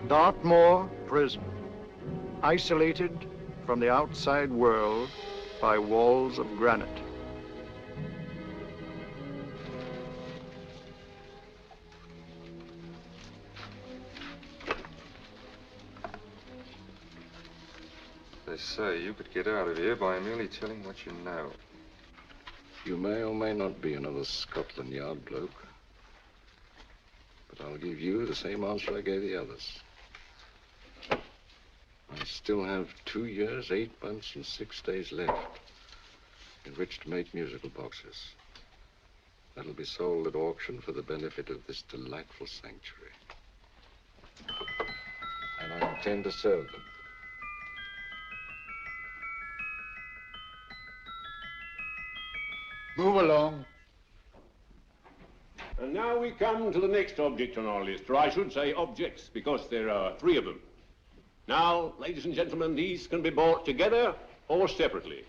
Dartmoor Prison, isolated from the outside world by walls of granite. They say you could get out of here by merely telling what you know. You may or may not be another Scotland Yard bloke, but I'll give you the same answer I gave the others. I still have 2 years, 8 months, and 6 days left in which to make musical boxes. That'll be sold at auction for the benefit of this delightful sanctuary. And I intend to sell them. Move along. And now we come to the next object on our list, or I should say objects, because there are 3 of them. Now, ladies and gentlemen, these can be bought together or separately.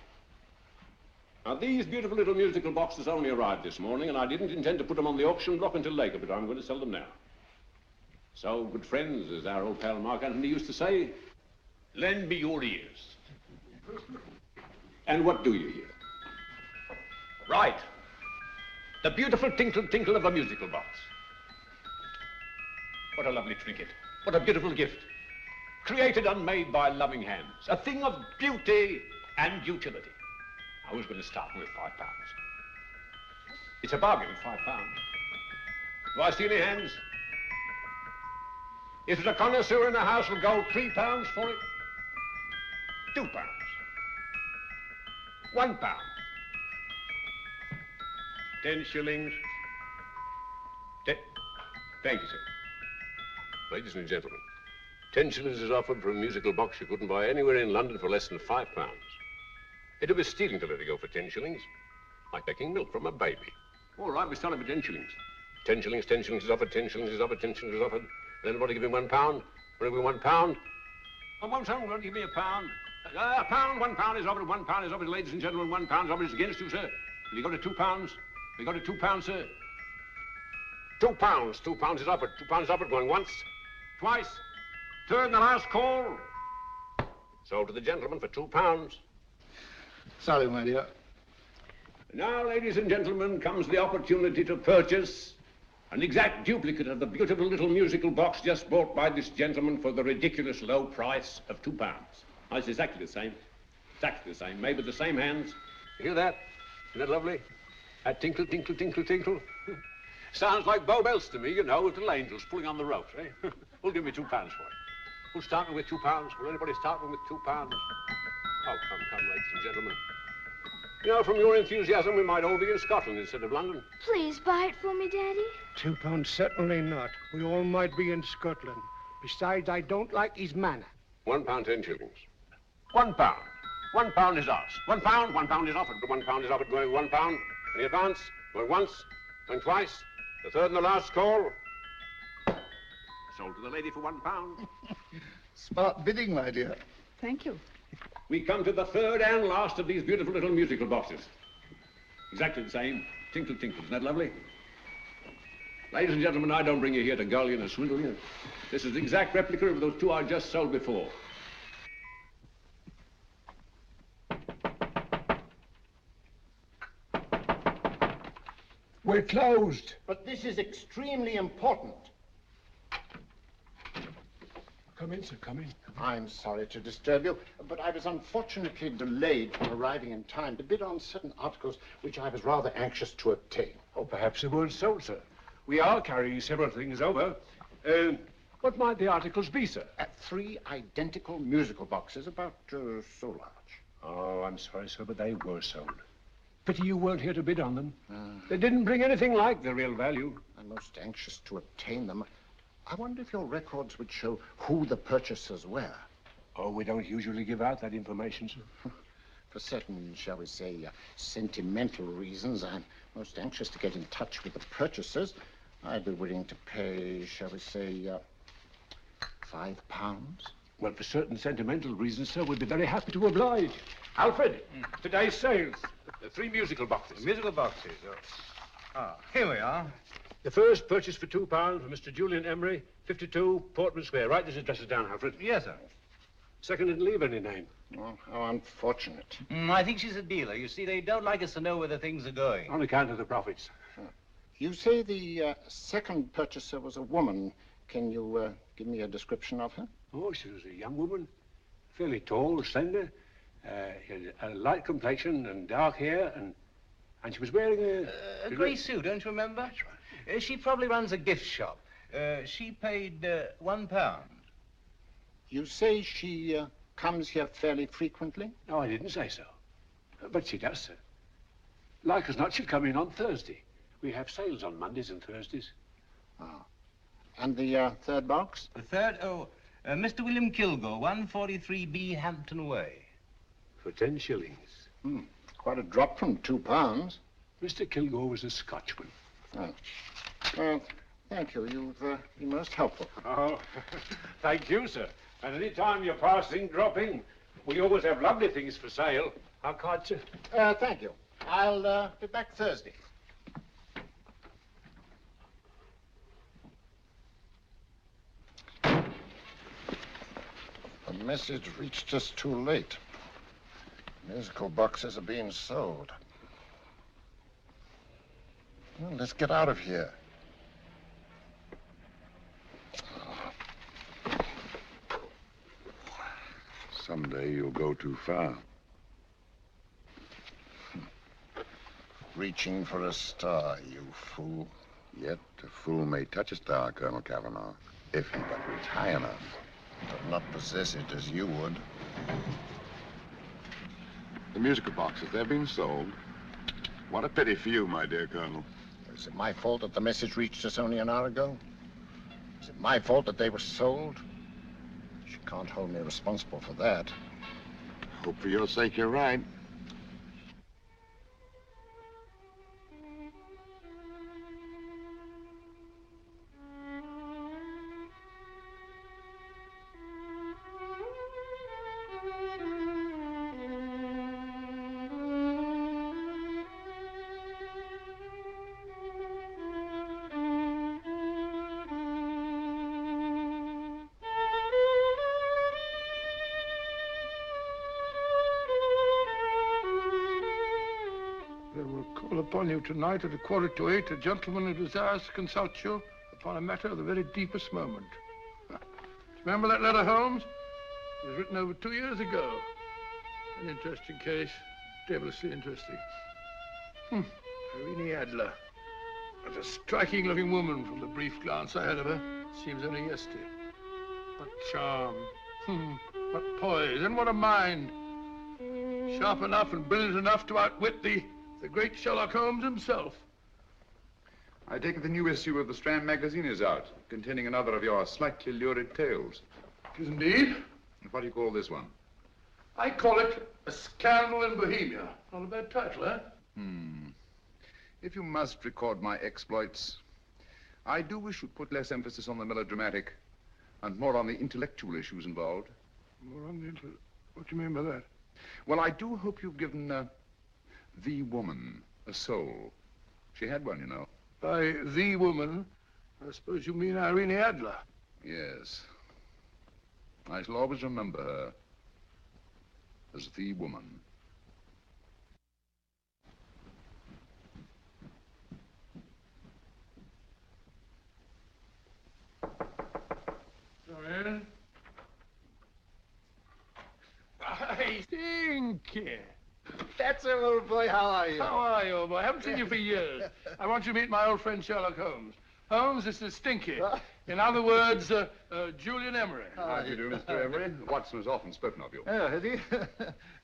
Now, these beautiful little musical boxes only arrived this morning, and I didn't intend to put them on the auction block until later, but I'm going to sell them now. So, good friends, as our old pal Mark Antony used to say, lend me your ears. And what do you hear? Right. The beautiful tinkle tinkle of a musical box. What a lovely trinket. What a beautiful gift. Created and made by loving hands. A thing of beauty and utility. I was going to start with £5. It's a bargain, £5. Do I see any hands? If there's a connoisseur in the house, will go £3 for it. £2. £1. 10 shillings. Thank you, sir. Ladies and gentlemen, 10 shillings is offered for a musical box you couldn't buy anywhere in London for less than £5. It'd be stealing to let it go for 10 shillings, like taking milk from a baby. All right, we sell it for 10 shillings. 10 shillings, 10 shillings is offered, 10 shillings is offered, 10 shillings is offered. Then everybody give him £1. Everybody give him £1. I won't someone give me a pound. A pound, £1 is offered, £1 is offered, ladies and gentlemen, £1 is offered. It's against you, sir. Will you go to £2? We got a £2, sir. £2. £2 is offered. £2 is offered. Going once, twice, third and the last call. Sold to the gentleman for £2. Sorry, my dear. Now, ladies and gentlemen, comes the opportunity to purchase an exact duplicate of the beautiful little musical box just bought by this gentleman for the ridiculous low price of £2. Now, it's exactly the same. Exactly the same. Made with the same hands. You hear that? Isn't that lovely? That tinkle, tinkle, tinkle, tinkle. Sounds like Bow Bells to me, you know, with little angels pulling on the ropes, eh? Who'll give me £2 for it? Who's starting with £2? Will anybody start with £2? Oh, come, ladies and gentlemen. You know, from your enthusiasm, we might all be in Scotland instead of London. Please buy it for me, Daddy. £2, certainly not. We all might be in Scotland. Besides, I don't like his manner. £1, 10 shillings. £1. £1 is ours. £1 is offered. £1 is offered. Going £1. Any advance? Going once, going twice. The third and the last call. Sold to the lady for £1. Smart bidding, my dear. Thank you. We come to the third and last of these beautiful little musical boxes. Exactly the same. Tinkle, tinkle. Isn't that lovely? Ladies and gentlemen, I don't bring you here to gull you and swindle you. This is the exact replica of those 2 I just sold before. We're closed. But this is extremely important. Come in, sir, come in. I'm sorry to disturb you, but I was unfortunately delayed from arriving in time to bid on certain articles which I was rather anxious to obtain. Oh, perhaps they weren't sold, sir. We are carrying several things over. What might the articles be, sir? 3 identical musical boxes, about so large. Oh, I'm sorry, sir, but they were sold. Pity you weren't here to bid on them. They didn't bring anything like the real value. I'm most anxious to obtain them. I wonder if your records would show who the purchasers were. Oh, we don't usually give out that information, sir. For certain, shall we say, sentimental reasons, I'm most anxious to get in touch with the purchasers. I'd be willing to pay, shall we say, £5. Well, for certain sentimental reasons, sir, we'd be very happy to oblige. Alfred, today's sales. The 3 musical boxes. Musical boxes. Oh, here we are. The first purchase for £2 for Mr. Julian Emery, 52 Portman Square. Write this address down, Alfred. Yes, sir. Second didn't leave any name. Oh, how unfortunate. I think she's a dealer. You see, they don't like us to know where the things are going. On account of the profits. You say the second purchaser was a woman. Can you give me a description of her? Oh, she was a young woman. Fairly tall, slender. Had a light complexion and dark hair, and she was wearing A grey suit, don't you remember? That's right. She probably runs a gift shop. She paid £1. You say she comes here fairly frequently? No, I didn't say so. But she does, sir. Like as not, she'll come in on Thursday. We have sales on Mondays and Thursdays. Ah. And the third box? The third? Oh, Mr. William Kilgore, 143B Hampton Way. For 10 shillings. Quite a drop from £2. Mr. Kilgore was a Scotchman. Oh. Well, thank you. You've been most helpful. Oh, thank you, sir. And any time you're passing, dropping, we always have lovely things for sale. How kind, sir? Thank you. I'll be back Thursday. The message reached us too late. Musical boxes are being sold. Well, let's get out of here. Someday you'll go too far. Reaching for a star, you fool. Yet a fool may touch a star, Colonel Cavanaugh, if he but reach high enough. But not possess it as you would. The musical boxes, they're being sold. What a pity for you, my dear Colonel. Is it my fault that the message reached us only an hour ago? Is it my fault that they were sold? You can't hold me responsible for that. Hope for your sake you're right. Upon you tonight at 7:45, a gentleman who desires to consult you upon a matter of the very deepest moment. Remember that letter, Holmes? It was written over 2 years ago. An interesting case, devilishly interesting. Irene Adler. What a striking-looking woman from the brief glance I had of her. Seems only yesterday. What charm. What poise, and what a mind. Sharp enough and brilliant enough to outwit the great Sherlock Holmes himself. I take it the new issue of the Strand magazine is out, containing another of your slightly lurid tales. It is indeed. And what do you call this one? I call it A Scandal in Bohemia. Not a bad title, eh? If you must record my exploits, I do wish you'd put less emphasis on the melodramatic and more on the intellectual issues involved. More on the what do you mean by that? Well, I do hope you've given the woman a soul. She had one, you know. By the woman, I suppose you mean Irene Adler. Yes. I shall always remember her as the woman. Come in. I Stinky. That's it, old boy. How are you? How are you, old boy? I haven't seen you for years. I want you to meet my old friend Sherlock Holmes. Holmes, this is Stinky. In other words, Julian Emery. How do you do, Mr. Emery? Watson has often spoken of you. Oh, has he?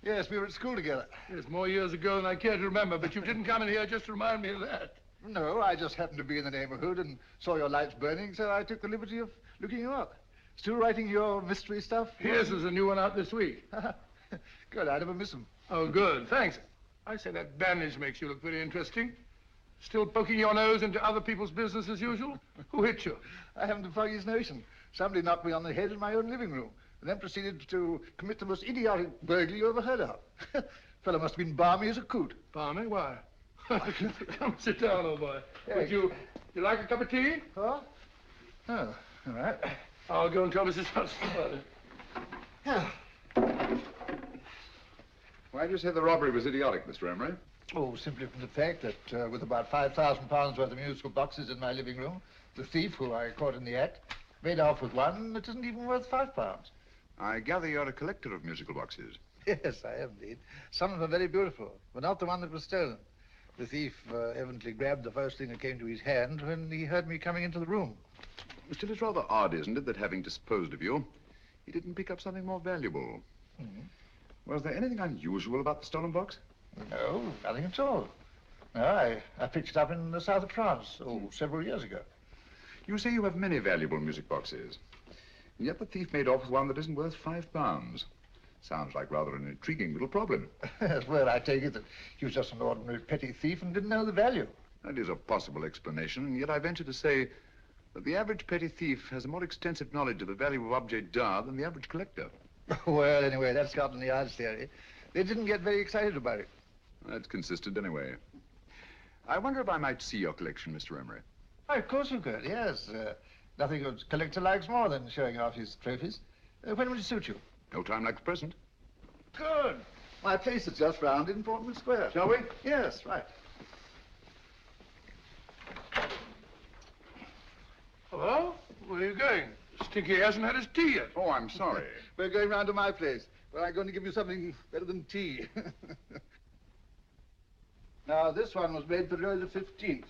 Yes, we were at school together. Yes, more years ago than I care to remember, but you didn't come in here just to remind me of that. No, I just happened to be in the neighborhood and saw your lights burning, so I took the liberty of looking you up. Still writing your mystery stuff? Yes, there's a new one out this week. Good, I never miss them. Oh, good, thanks. I say that bandage makes you look very interesting. Still poking your nose into other people's business as usual? Who hit you? I haven't the foggiest notion. Somebody knocked me on the head in my own living room, and then proceeded to commit the most idiotic burglary you ever heard of. Fellow must have been balmy as a coot. Balmy? Why? Come sit down, old boy. Would you like a cup of tea? Huh? Oh, all right. I'll go and tell Mrs. Hudson about it. Yeah. Why do you say the robbery was idiotic, Mr. Emery? Oh, simply from the fact that with about £5,000 worth of musical boxes in my living room, the thief, who I caught in the act, made off with one that isn't even worth £5. I gather you're a collector of musical boxes. Yes, I am indeed. Some of them are very beautiful, but not the one that was stolen. The thief evidently grabbed the first thing that came to his hand when he heard me coming into the room. Still, it's rather odd, isn't it, that having disposed of you, he didn't pick up something more valuable. Mm-hmm. Was there anything unusual about the stolen box? No, nothing at all. No, I picked it up in the south of France, several years ago. You say you have many valuable music boxes, and yet the thief made off with one that isn't worth £5. Sounds like rather an intriguing little problem. Well, I take it that he was just an ordinary petty thief and didn't know the value. That is a possible explanation, and yet I venture to say that the average petty thief has a more extensive knowledge of the value of objet d'art than the average collector. Well, anyway, that's Scotland Yard's theory. They didn't get very excited about it. That's consistent anyway. I wonder if I might see your collection, Mr. Emery. Oh, of course you could, yes. Nothing a collector likes more than showing off his trophies. When would it suit you? No time like the present. Good. My place is just round in Portman Square. Shall we? Yes, right. Hello? Where are you going? Stinky hasn't had his tea yet. Oh, I'm sorry. We're going round to my place, where I'm going to give you something better than tea. Now, this one was made for Louis XV,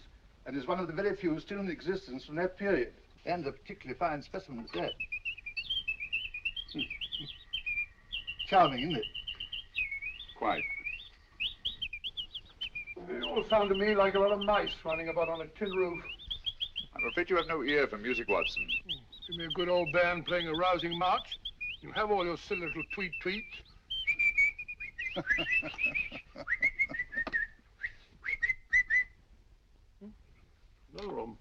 and is one of the very few still in existence from that period. And a particularly fine specimen is that. Charming, isn't it? Quite. It all sounded to me like a lot of mice running about on a tin roof. I'm afraid you have no ear for music, Watson. Give me a good old band playing a rousing march. You have all your silly little tweets. Another room.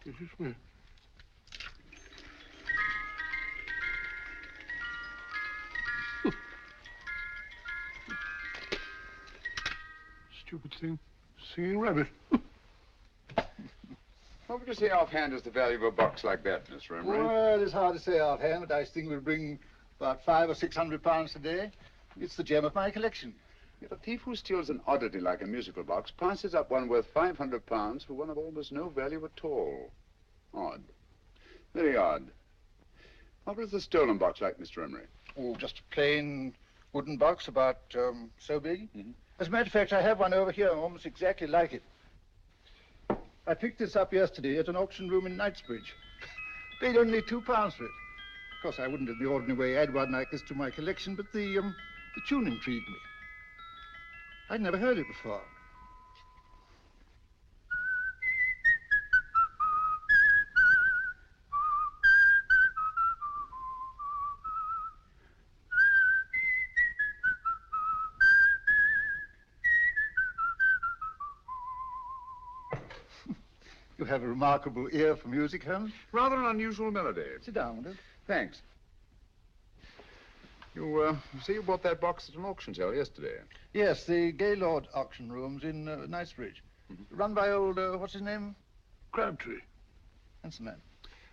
This is me. Stupid thing. Singing rabbit. What would you say offhand is the value of a box like that, Mr. Emery? Well, it's hard to say offhand, but I think we'll bring about £500 or £600 today. It's the gem of my collection. Yet a thief who steals an oddity like a musical box passes up one worth £500 for one of almost no value at all. Odd. Very odd. What was the stolen box like, Mr. Emery? Oh, just a plain wooden box about so big. Mm-hmm. As a matter of fact, I have one over here almost exactly like it. I picked this up yesterday at an auction room in Knightsbridge. Paid only £2 for it. Of course, I wouldn't in the ordinary way add one like this to my collection, but the tune intrigued me. I'd never heard it before. You have a remarkable ear for music, Holmes. Rather an unusual melody. Sit down, will you? Thanks. You say you bought that box at an auction sale yesterday? Yes, the Gaylord auction rooms in Knightsbridge. Mm-hmm. Run by old, what's his name? Crabtree. Handsome man.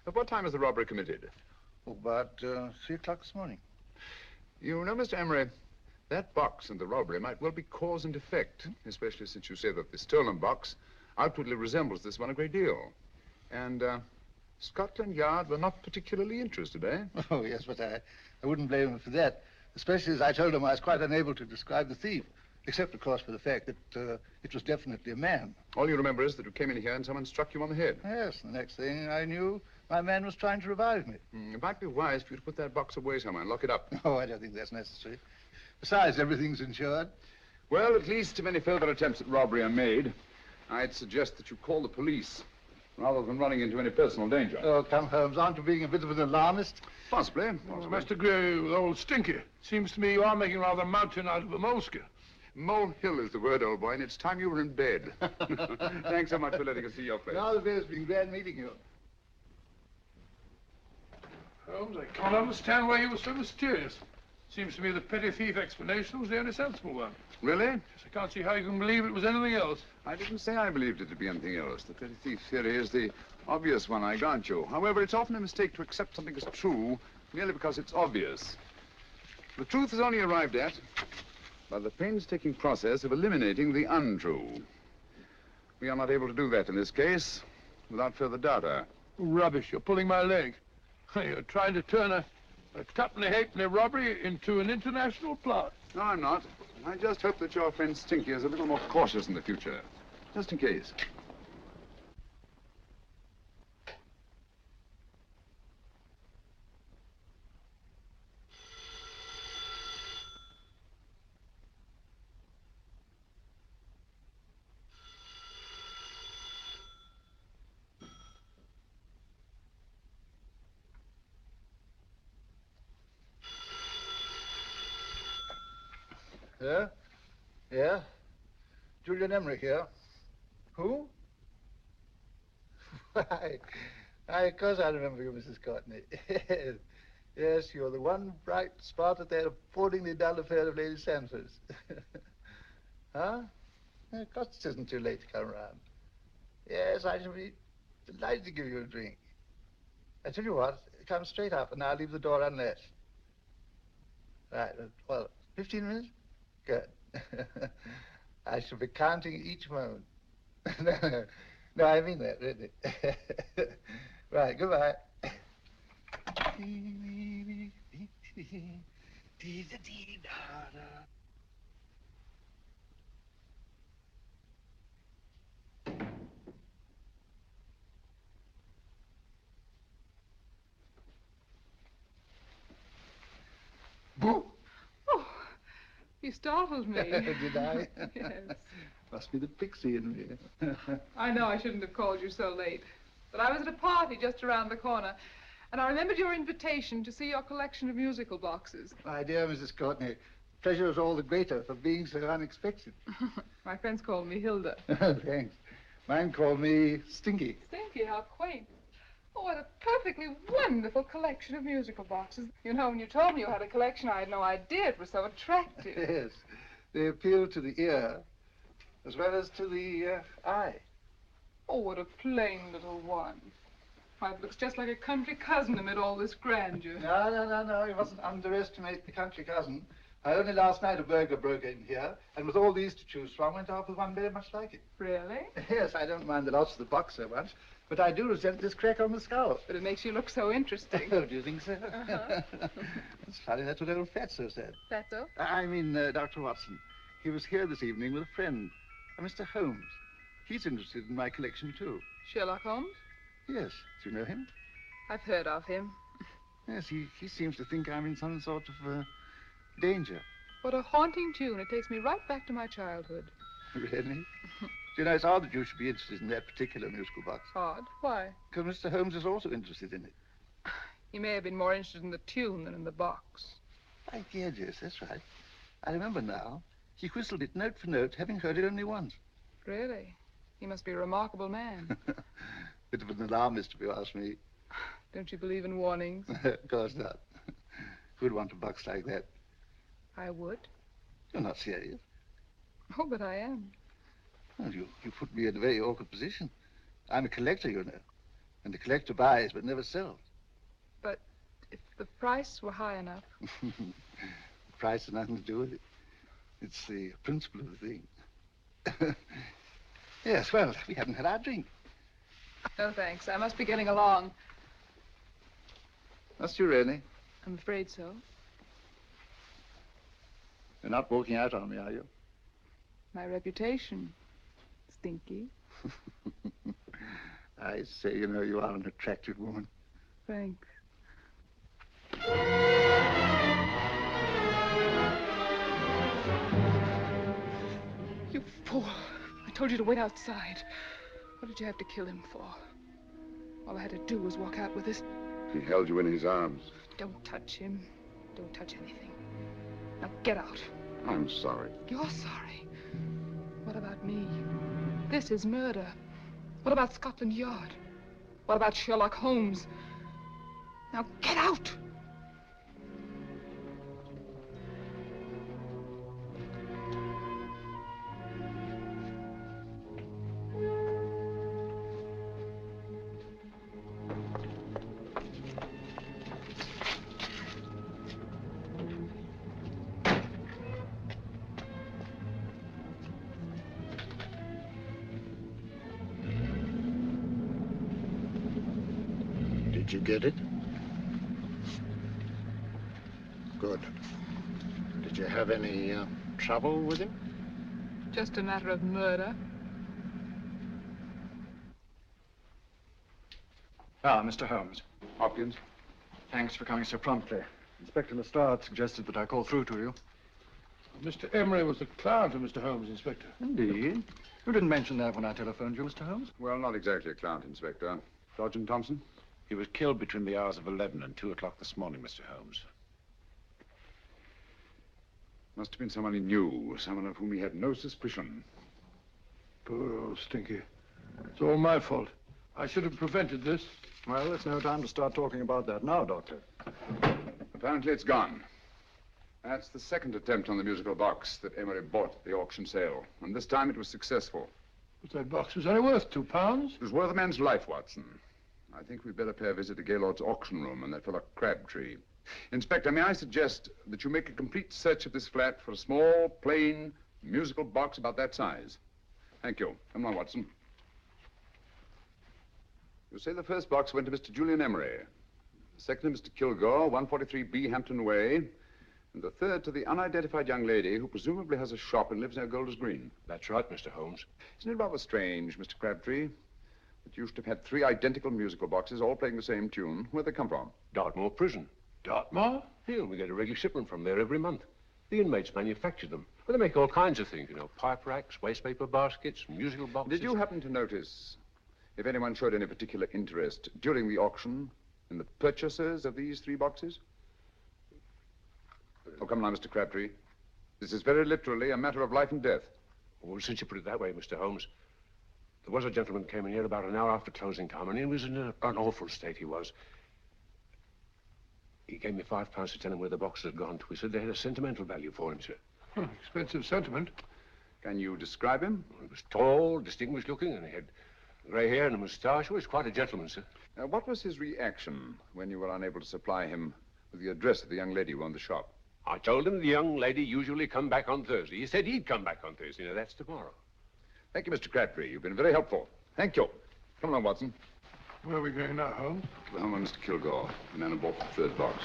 At what time was the robbery committed? Oh, about 3 o'clock this morning. You know, Mr. Emery, that box and the robbery might well be cause and effect, especially since you say that the stolen box outwardly resembles this one a great deal. And Scotland Yard were not particularly interested, eh? Oh, yes, but I wouldn't blame them for that, especially as I told them I was quite unable to describe the thief, except, of course, for the fact that it was definitely a man. All you remember is that you came in here and someone struck you on the head. Yes, the next thing I knew, my man was trying to revive me. It might be wise for you to put that box away somewhere and lock it up. Oh, I don't think that's necessary. Besides, everything's insured. Well, at least if any further attempts at robbery are made, I'd suggest that you call the police, rather than running into any personal danger. Oh, come, Holmes, aren't you being a bit of an alarmist? Possibly. Well, I must agree with old Stinky. Seems to me you are making rather a mountain out of a moleskin. Molehill is the word, old boy, and it's time you were in bed. Thanks so much for letting us see your place. Now the day has been glad meeting you. Holmes, I can't understand why he was so mysterious. Seems to me the petty thief explanation was the only sensible one. Really? Yes, I can't see how you can believe it was anything else. I didn't say I believed it to be anything else. The petty thief theory is the obvious one, I grant you. However, it's often a mistake to accept something as true merely because it's obvious. The truth is only arrived at by the painstaking process of eliminating the untrue. We are not able to do that in this case without further data. Rubbish, you're pulling my leg. You're trying to turn a tuppenny halfpenny robbery into an international plot. No, I'm not. I just hope that your friend Stinky is a little more cautious in the future. Just in case. Yeah? Yeah? Julian Emery here. Who? Why, of course I remember you, Mrs. Courtney. Yes, you're the one bright spot at that appallingly dull affair of Lady Sanford's. Huh? Of course it isn't too late to come around. Yes, I shall be delighted to give you a drink. I tell you what, come straight up and I'll leave the door unlatched. Right, well, 15 minutes? Good. I shall be counting each moment. No, I mean that, really. Right, goodbye. Boo! Oh, you startled me. Did I? Yes. Must be the pixie in me. I know I shouldn't have called you so late, but I was at a party just around the corner, and I remembered your invitation to see your collection of musical boxes. My dear Mrs. Courtney, pleasure is all the greater for being so unexpected. My friends call me Hilda. Thanks. Mine called me Stinky. Stinky, how quaint. Oh, what a perfectly wonderful collection of musical boxes. You know, when you told me you had a collection, I had no idea it was so attractive. Yes. They appeal to the ear as well as to the eye. Oh, what a plain little one. Why, it looks just like a country cousin amid all this grandeur. No. You mustn't underestimate the country cousin. Only last night a burglar broke in here, and with all these to choose from, went off with one very much like it. Really? Yes, I don't mind the loss of the box so much, but I do resent this crack on the skull. But it makes you look so interesting. Oh, do you think so? It's funny, that's what old Fatso said. Fatso? I mean, Dr. Watson. He was here this evening with a friend, Mr. Holmes. He's interested in my collection, too. Sherlock Holmes? Yes. Do you know him? I've heard of him. Yes, he seems to think I'm in some sort of danger. What a haunting tune. It takes me right back to my childhood. Really? Do you know, it's odd that you should be interested in that particular musical box. Odd? Why? Because Mr. Holmes is also interested in it. He may have been more interested in the tune than in the box. My dear, yes, that's right. I remember now. He whistled it note for note, having heard it only once. Really? He must be a remarkable man. Bit of an alarmist, if you ask me. Don't you believe in warnings? Of course not. Who'd want a box like that? I would. You're not serious. Oh, but I am. Well, you put me in a very awkward position. I'm a collector, you know. And the collector buys but never sells. But if the price were high enough... The price has nothing to do with it. It's the principle of the thing. Yes, well, we haven't had our drink. No, thanks. I must be getting along. Must you really? I'm afraid so. You're not walking out on me, are you? My reputation. Stinky. I say, you know, you are an attractive woman. Thanks. You fool. I told you to wait outside. What did you have to kill him for? All I had to do was walk out with this. He held you in his arms. Don't touch him. Don't touch anything. Now get out. I'm sorry. You're sorry. What about me? This is murder. What about Scotland Yard? What about Sherlock Holmes? Now get out! Did you get it? Good. Did you have any trouble with him? Just a matter of murder. Ah, Mr. Holmes. Hopkins? Thanks for coming so promptly. Inspector Lestrade suggested that I call through to you. Mr. Emery was the client of Mr. Holmes, Inspector. Indeed. You didn't mention that when I telephoned you, Mr. Holmes. Well, not exactly a client, Inspector. Sergeant Thompson? He was killed between the hours of 11 and 2 o'clock this morning, Mr. Holmes. Must have been someone he knew, someone of whom he had no suspicion. Poor old Stinky. It's all my fault. I should have prevented this. Well, it's no time to start talking about that now, Doctor. Apparently it's gone. That's the second attempt on the musical box that Emery bought at the auction sale. And this time it was successful. But that box was only worth £2. It was worth a man's life, Watson. I think we'd better pay a visit to Gaylord's auction room and that fellow Crabtree. Inspector, may I suggest that you make a complete search of this flat for a small, plain, musical box about that size. Thank you. Come on, Watson. You say the first box went to Mr. Julian Emery. The second to Mr. Kilgore, 143B Hampton Way. And the third to the unidentified young lady who presumably has a shop and lives near Golders Green. That's right, Mr. Holmes. Isn't it rather strange, Mr. Crabtree, that you should have had 3 identical musical boxes all playing the same tune? Where'd they come from? Dartmoor Prison. Dartmoor? Here, we get a regular shipment from there every month. The inmates manufacture them. Well, they make all kinds of things, you know, pipe racks, wastepaper baskets, musical boxes. Did you happen to notice if anyone showed any particular interest during the auction in the purchasers of these 3 boxes? Oh, come now, Mr. Crabtree. This is very literally a matter of life and death. Well, since you put it that way, Mr. Holmes, there was a gentleman came in here about an hour after closing time, and he was in an awful state, he was. He gave me £5 to tell him where the boxes had gone to. He said they had a sentimental value for him, sir. Expensive sentiment. Can you describe him? He was tall, distinguished looking, and he had grey hair and a moustache. He was quite a gentleman, sir. What was his reaction when you were unable to supply him with the address of the young lady who owned the shop? I told him the young lady usually come back on Thursday. He said he'd come back on Thursday. Now, that's tomorrow. Thank you, Mr. Crabtree. You've been very helpful. Thank you. Come along, Watson. Where are we going now, Holmes? To the home of Mr. Kilgore, the man who bought the 3rd box.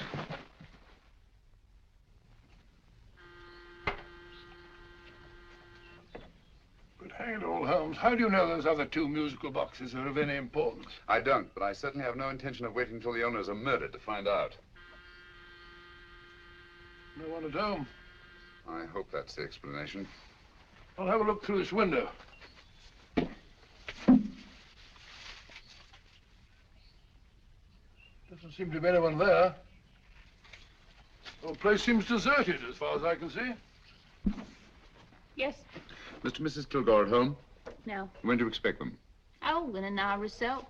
But hang it all, Holmes, how do you know those other 2 musical boxes are of any importance? I don't, but I certainly have no intention of waiting until the owners are murdered to find out. No one at home. I hope that's the explanation. I'll have a look through this window. Doesn't seem to be anyone there. The whole place seems deserted as far as I can see. Yes. Mr. and Mrs. Kilgore at home? No. When do you expect them? Oh, in an hour or so.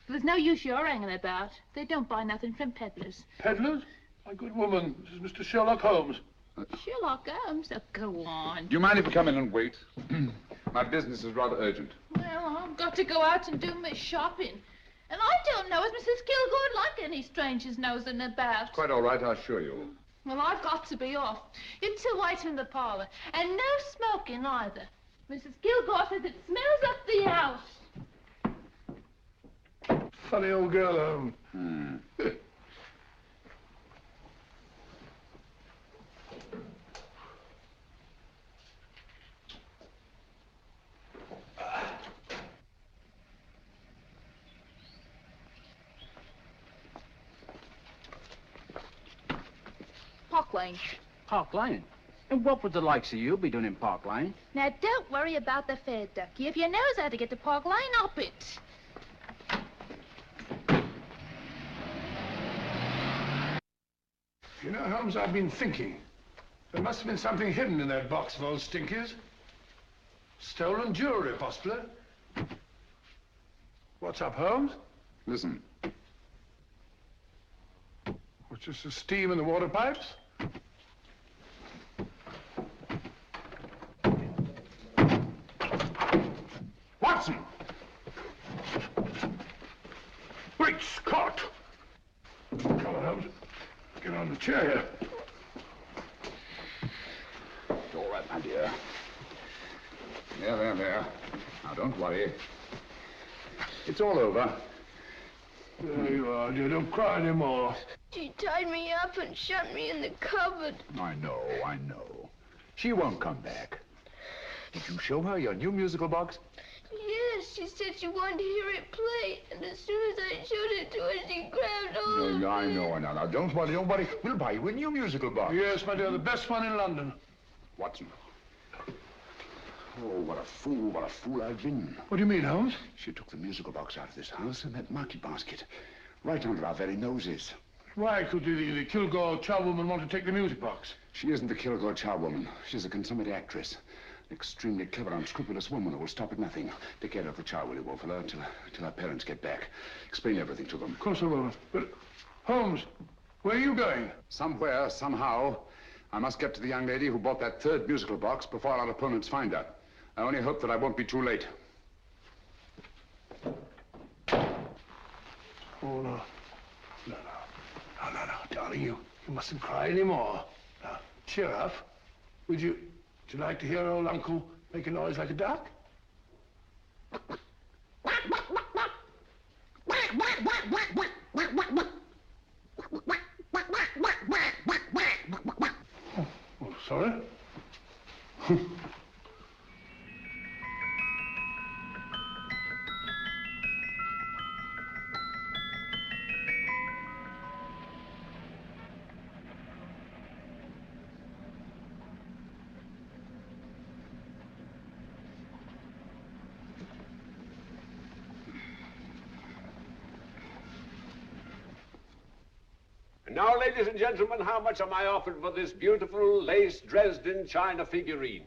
There's no use your hanging about. They don't buy nothing from peddlers. Peddlers? My good woman, this is Mr. Sherlock Holmes. Sherlock Holmes? Oh, go on. Do you mind if we come in and wait? My business is rather urgent. Well, I've got to go out and do my shopping. And I don't know as Mrs. Kilgore like any strangers nosing about. Quite all right, I assure you. Well, I've got to be off. You 2 wait in the parlor. And no smoking either. Mrs. Kilgore says it smells up the house. Funny old girl, Holmes. Park Lane. Park Lane? And what would the likes of you be doing in Park Lane? Now, don't worry about the fare, Ducky. If you knows how to get to Park Lane, up it. You know, Holmes, I've been thinking. There must have been something hidden in that box of old Stinky's. Stolen jewelry, possibly. What's up, Holmes? Listen. What's this, the steam in the water pipes? Watson! Great Scott! Come on, Holmes. Get on the chair here. It's all right, my dear. There. Now, don't worry. It's all over. There you are, dear. Don't cry anymore. She tied me up and shut me in the cupboard. I know. She won't come back. Did you show her your new musical box? Yes, she said she wanted to hear it play, and as soon as I showed it to her, she grabbed hold of No, I me. know. Don't worry. We'll buy you a new musical box. Yes, my dear, the best one in London. Watson. Oh, what a fool I've been. What do you mean, Holmes? She took the musical box out of this house in that market basket, right under our very noses. Why could the Kilgore charwoman want to take the music box? She isn't the Kilgore charwoman. She's a consummate actress. An extremely clever, unscrupulous woman who will stop at nothing. Take care of the child, will you, Wolfella, till our parents get back. Explain everything to them. Of course I will. But, Holmes, where are you going? Somewhere, somehow, I must get to the young lady who bought that third musical box before our opponents find her. I only hope that I won't be too late. Oh, no. No, darling, you mustn't cry anymore. Now, cheer up. Would you like to hear old Uncle make a noise like a duck? Oh, sorry. Now, ladies and gentlemen, how much am I offered for this beautiful lace Dresden china figurine?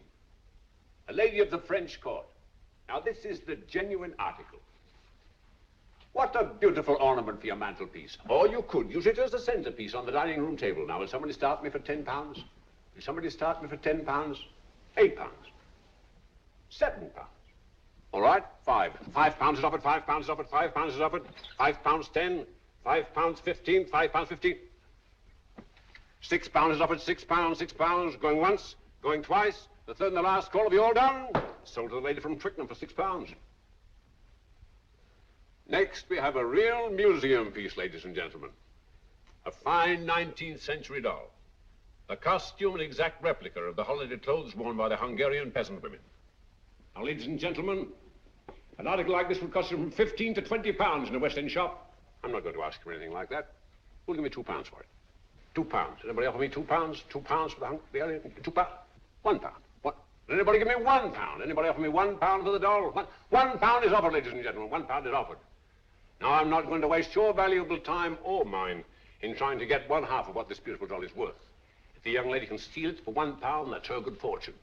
A lady of the French court. Now, this is the genuine article. What a beautiful ornament for your mantelpiece. Or you could use it as a centerpiece on the dining room table. Now, will somebody start me for £10? Will somebody start me for £10? £8? £7? All right, £5 is offered, £5 is offered, £5 is offered, £5.10, £5.15, £5.15. £6 is offered, £6, going once, going twice, the third and the last call. Have you all done? Sold to the lady from Twickenham for £6. Next, we have a real museum piece, ladies and gentlemen. A fine 19th century doll. A costume an exact replica of the holiday clothes worn by the Hungarian peasant women. Now, ladies and gentlemen, an article like this would cost you from £15 to £20 in a West End shop. I'm not going to ask you for anything like that. Who'll give me £2 for it? £2. Anybody offer me £2? £2 for the Hungarian? £2? £1. What? Anybody give me £1? Anybody offer me £1 for the doll? £1 is offered, ladies and gentlemen. £1 is offered. Now, I'm not going to waste your valuable time or mine in trying to get one half of what this beautiful doll is worth. If the young lady can steal it for £1, that's her good fortune.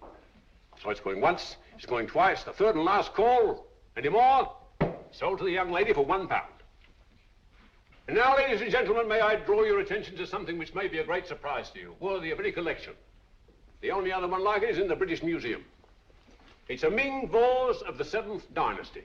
So it's going once, it's going twice, the third and last call. Any more? Sold to the young lady for £1. And now, ladies and gentlemen, may I draw your attention to something which may be a great surprise to you, worthy of any collection. The only other one like it is in the British Museum. It's a Ming vase of the 7th dynasty.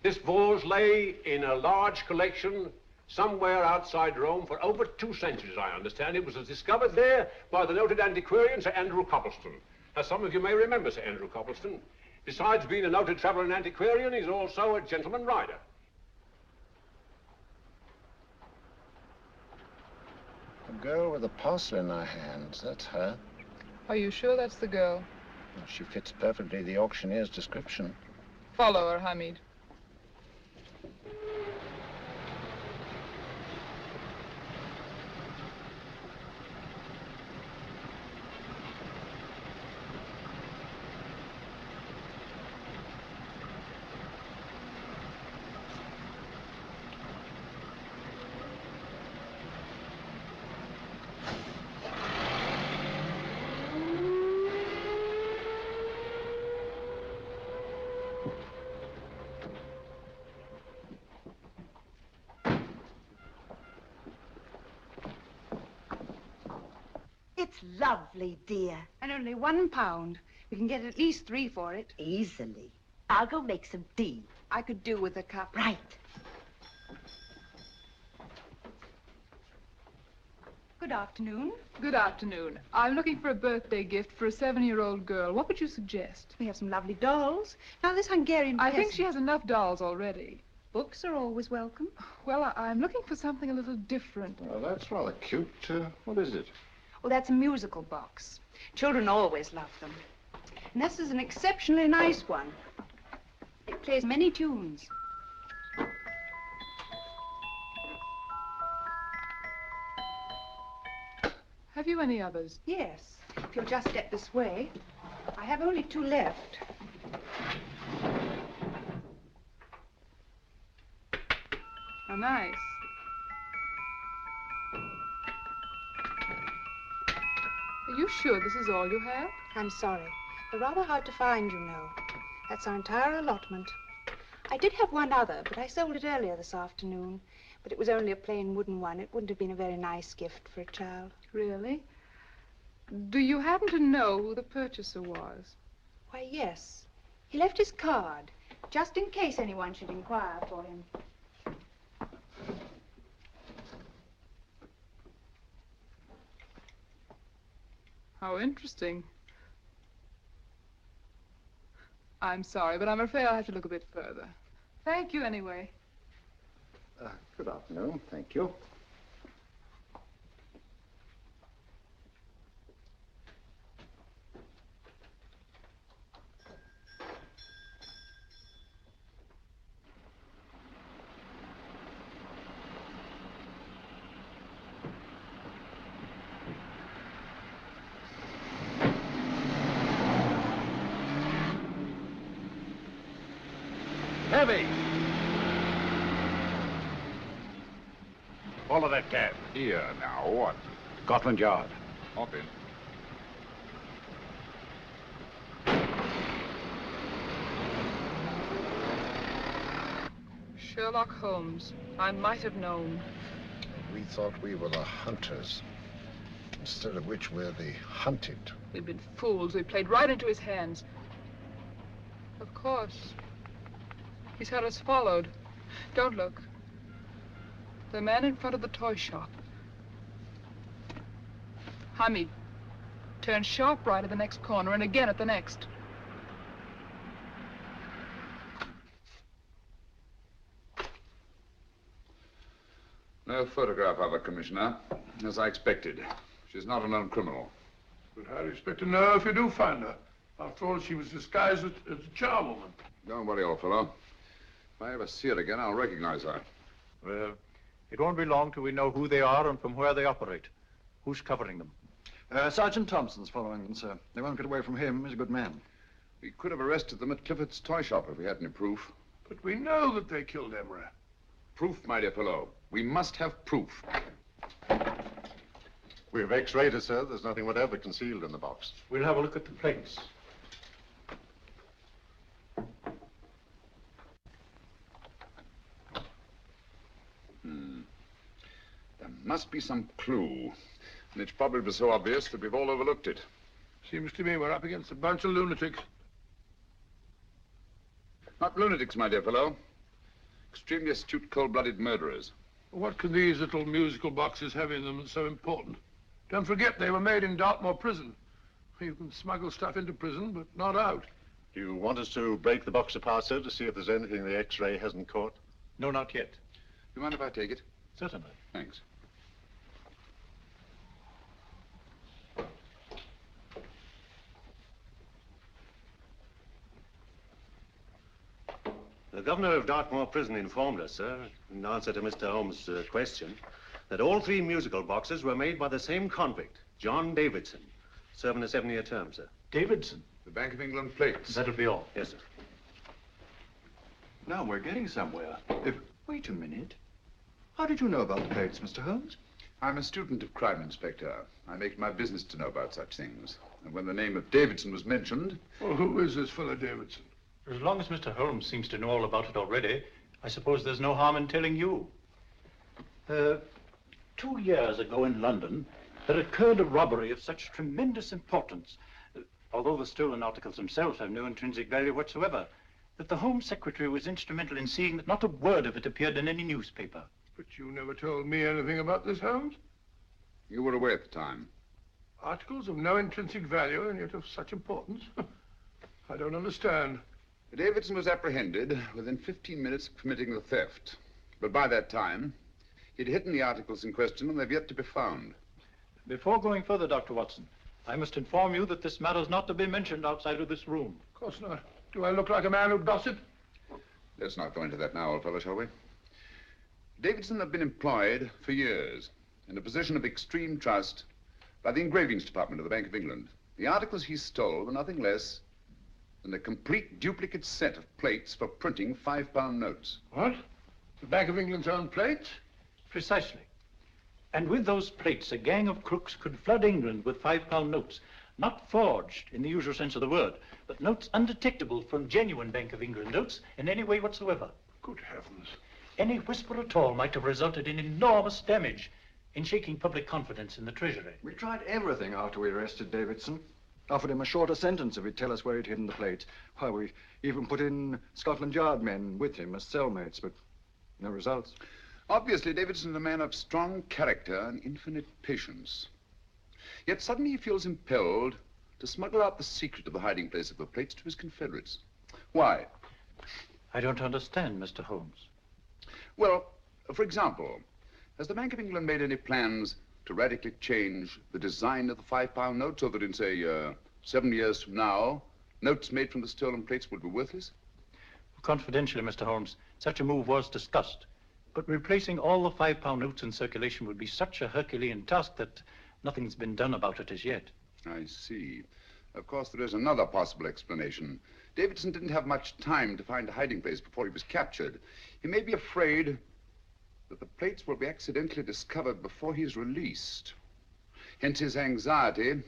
This vase lay in a large collection somewhere outside Rome for over 2 centuries, I understand. It was discovered there by the noted antiquarian Sir Andrew Coppleston. Now, some of you may remember Sir Andrew Coppleston. Besides being a noted traveller and antiquarian, he's also a gentleman rider. The girl with the parcel in her hands, that's her. Are you sure that's the girl? Well, she fits perfectly the auctioneer's description. Follow her, Hamid. It's lovely, dear. And only £1. We can get at least 3 for it. Easily. I'll go make some tea. I could do with a cup. Right. Good afternoon. Good afternoon. I'm looking for a birthday gift for a 7-year-old girl. What would you suggest? We have some lovely dolls. Now, this Hungarian I think peasant- she has enough dolls already. Books are always welcome. Well, I'm looking for something a little different. Well, that's rather cute. What is it? Well, that's a musical box. Children always love them. And this is an exceptionally nice one. It plays many tunes. Have you any others? Yes. If you'll just step this way. I have only 2 left. How nice. Are you sure this is all you have? I'm sorry. They're rather hard to find, you know. That's our entire allotment. I did have one other, but I sold it earlier this afternoon. But it was only a plain wooden one. It wouldn't have been a very nice gift for a child. Really? Do you happen to know who the purchaser was? Why, yes. He left his card, just in case anyone should inquire for him. How interesting. I'm sorry, but I'm afraid I'll have to look a bit further. Thank you anyway. Good afternoon. Thank you. Heavy! Follow that cab. Here, now, what? Scotland Yard. Hop in. Sherlock Holmes. I might have known. We thought we were the hunters, instead of which we're the hunted. We've been fools. We played right into his hands. Of course. He's had us followed. Don't look. The man in front of the toy shop. Hamid. Turn sharp right at the next corner and again at the next. No photograph of her, Commissioner, as I expected. She's not a known criminal. But how do you expect to know if you do find her? After all, she was disguised as a charwoman. Don't worry, old fellow. If I ever see her again, I'll recognize her. Well, it won't be long till we know who they are and from where they operate. Who's covering them? Sergeant Thompson's following them, sir. They won't get away from him. He's a good man. We could have arrested them at Clifford's toy shop if we had any proof. But we know that they killed Emery. Proof, my dear fellow. We must have proof. We've x-rayed it, sir. There's nothing whatever concealed in the box. We'll have a look at the plates. There must be some clue. And it's probably so obvious that we've all overlooked it. Seems to me we're up against a bunch of lunatics. Not lunatics, my dear fellow. Extremely astute, cold-blooded murderers. What can these little musical boxes have in them that's so important? Don't forget, they were made in Dartmoor prison. You can smuggle stuff into prison, but not out. Do you want us to break the box apart, sir, to see if there's anything the x-ray hasn't caught? No, not yet. Do you mind if I take it? Certainly. Thanks. The governor of Dartmoor Prison informed us, sir, in answer to Mr. Holmes' question, that all 3 musical boxes were made by the same convict, John Davidson, serving a 7-year term, sir. Davidson? The Bank of England plates. That'll be all. Yes, sir. Now we're getting somewhere. Wait a minute. How did you know about the plates, Mr. Holmes? I'm a student of crime, Inspector. I make it my business to know about such things. And when the name of Davidson was mentioned... Well, who is this fellow Davidson? As long as Mr. Holmes seems to know all about it already, I suppose there's no harm in telling you. 2 years ago in London, there occurred a robbery of such tremendous importance, although the stolen articles themselves have no intrinsic value whatsoever, that the Home Secretary was instrumental in seeing that not a word of it appeared in any newspaper. But you never told me anything about this, Holmes. You were away at the time. Articles of no intrinsic value and yet of such importance? I don't understand. Davidson was apprehended within 15 minutes of committing the theft. But by that time, he'd hidden the articles in question and they've yet to be found. Before going further, Dr. Watson, I must inform you that this matter is not to be mentioned outside of this room. Of course not. Do I look like a man who'd gossip? Let's not go into that now, old fellow, shall we? Davidson had been employed for years in a position of extreme trust by the engravings department of the Bank of England. The articles he stole were nothing less than a complete duplicate set of plates for printing £5 notes. What? The Bank of England's own plates? Precisely. And with those plates, a gang of crooks could flood England with £5 notes, not forged in the usual sense of the word, but notes undetectable from genuine Bank of England notes in any way whatsoever. Good heavens. Any whisper at all might have resulted in enormous damage in shaking public confidence in the Treasury. We tried everything after we arrested Davidson. Offered him a shorter sentence if he'd tell us where he'd hidden the plates. Why, we even put in Scotland Yard men with him as cellmates, but no results. Obviously, Davidson's a man of strong character and infinite patience. Yet suddenly he feels impelled to smuggle out the secret of the hiding place of the plates to his confederates. Why? I don't understand, Mr. Holmes. Well, for example, has the Bank of England made any plans to radically change the design of the £5 note so that in, say, 7 years from now, notes made from the stolen plates would be worthless? Confidentially, Mr. Holmes, such a move was discussed. But replacing all the £5 notes in circulation would be such a Herculean task that nothing's been done about it as yet. I see. Of course, there is another possible explanation. Davidson didn't have much time to find a hiding place before he was captured. He may be afraid that the plates will be accidentally discovered before he's released. Hence his anxiety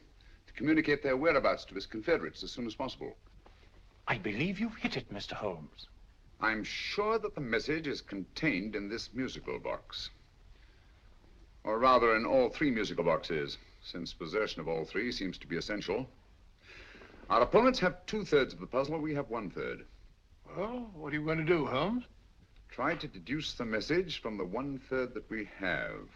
to communicate their whereabouts to his confederates as soon as possible. I believe you've hit it, Mr. Holmes. I'm sure that the message is contained in this musical box. Or rather, in all 3 musical boxes, since possession of all 3 seems to be essential. Our opponents have 2/3 of the puzzle, we have 1/3. Well, what are you going to do, Holmes? Try to deduce the message from the 1/3 that we have.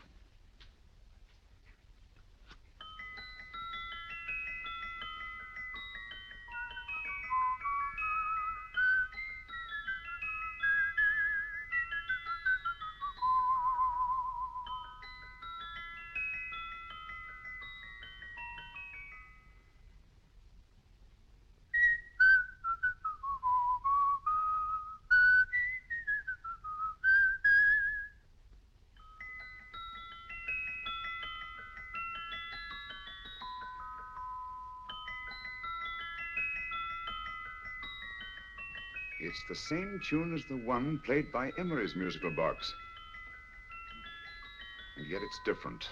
It's the same tune as the one played by Emery's musical box. And yet it's different.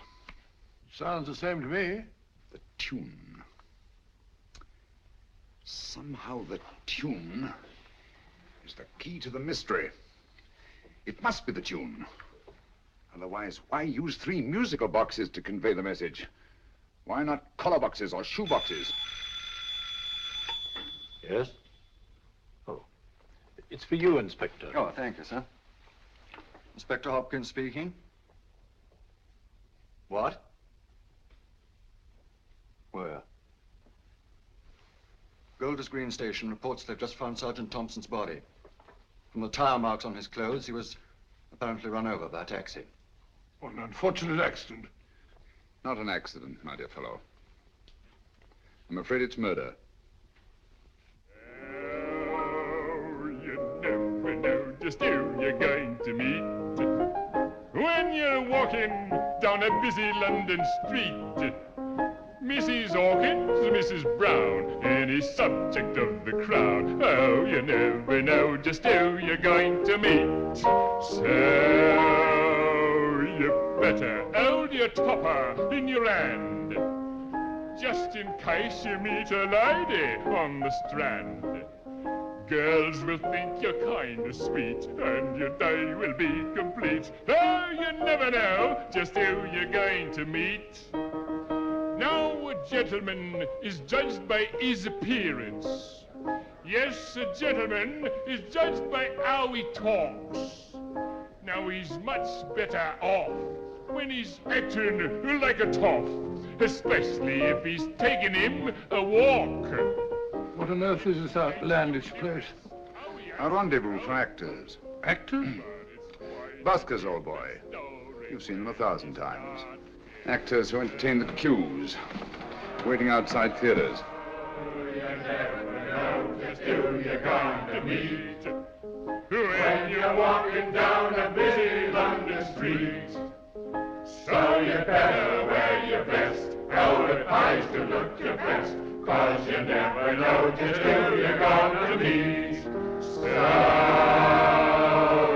Sounds the same to me. The tune. Somehow the tune is the key to the mystery. It must be the tune. Otherwise, why use 3 musical boxes to convey the message? Why not collar boxes or shoe boxes? Yes? Oh. It's for you, Inspector. Oh, thank you, sir. Inspector Hopkins speaking. What? Where? Golders Green Station reports they've just found Sergeant Thompson's body. From the tire marks on his clothes, he was apparently run over by a taxi. What an unfortunate accident. Not an accident, my dear fellow. I'm afraid it's murder. Never know just who you're going to meet when you're walking down a busy London street. Mrs. Hawkins, Mrs. Brown, any subject of the crowd. Oh, you never know just who you're going to meet. So you better hold your topper in your hand, just in case you meet a lady on the Strand. Girls will think you're kind of sweet, and your day will be complete. Oh, you never know just who you're going to meet. Now, a gentleman is judged by his appearance. Yes, a gentleman is judged by how he talks. Now, he's much better off when he's acting like a toff, especially if he's taking him a walk. What on earth is this outlandish place? A rendezvous for actors. Actors? Buskers, old boy. You've seen them 1,000 times. Actors who entertain the queues, waiting outside theaters. Who you're going to meet when you're walking down a busy London street. So you better wear your best, elbow eyes to look your best, 'cause you never know just who you're going to meet. So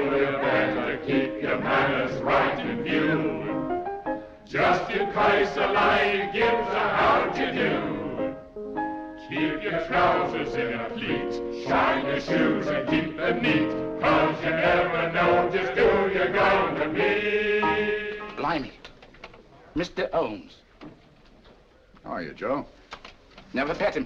you better keep your manners right in view, just in case a lady gives a how'd you do. Keep your trousers in a pleat, shine your shoes and keep them neat, 'cause you never know just who you're going to meet. Blimey. Mr. Holmes. How are you, Joe? Never met him.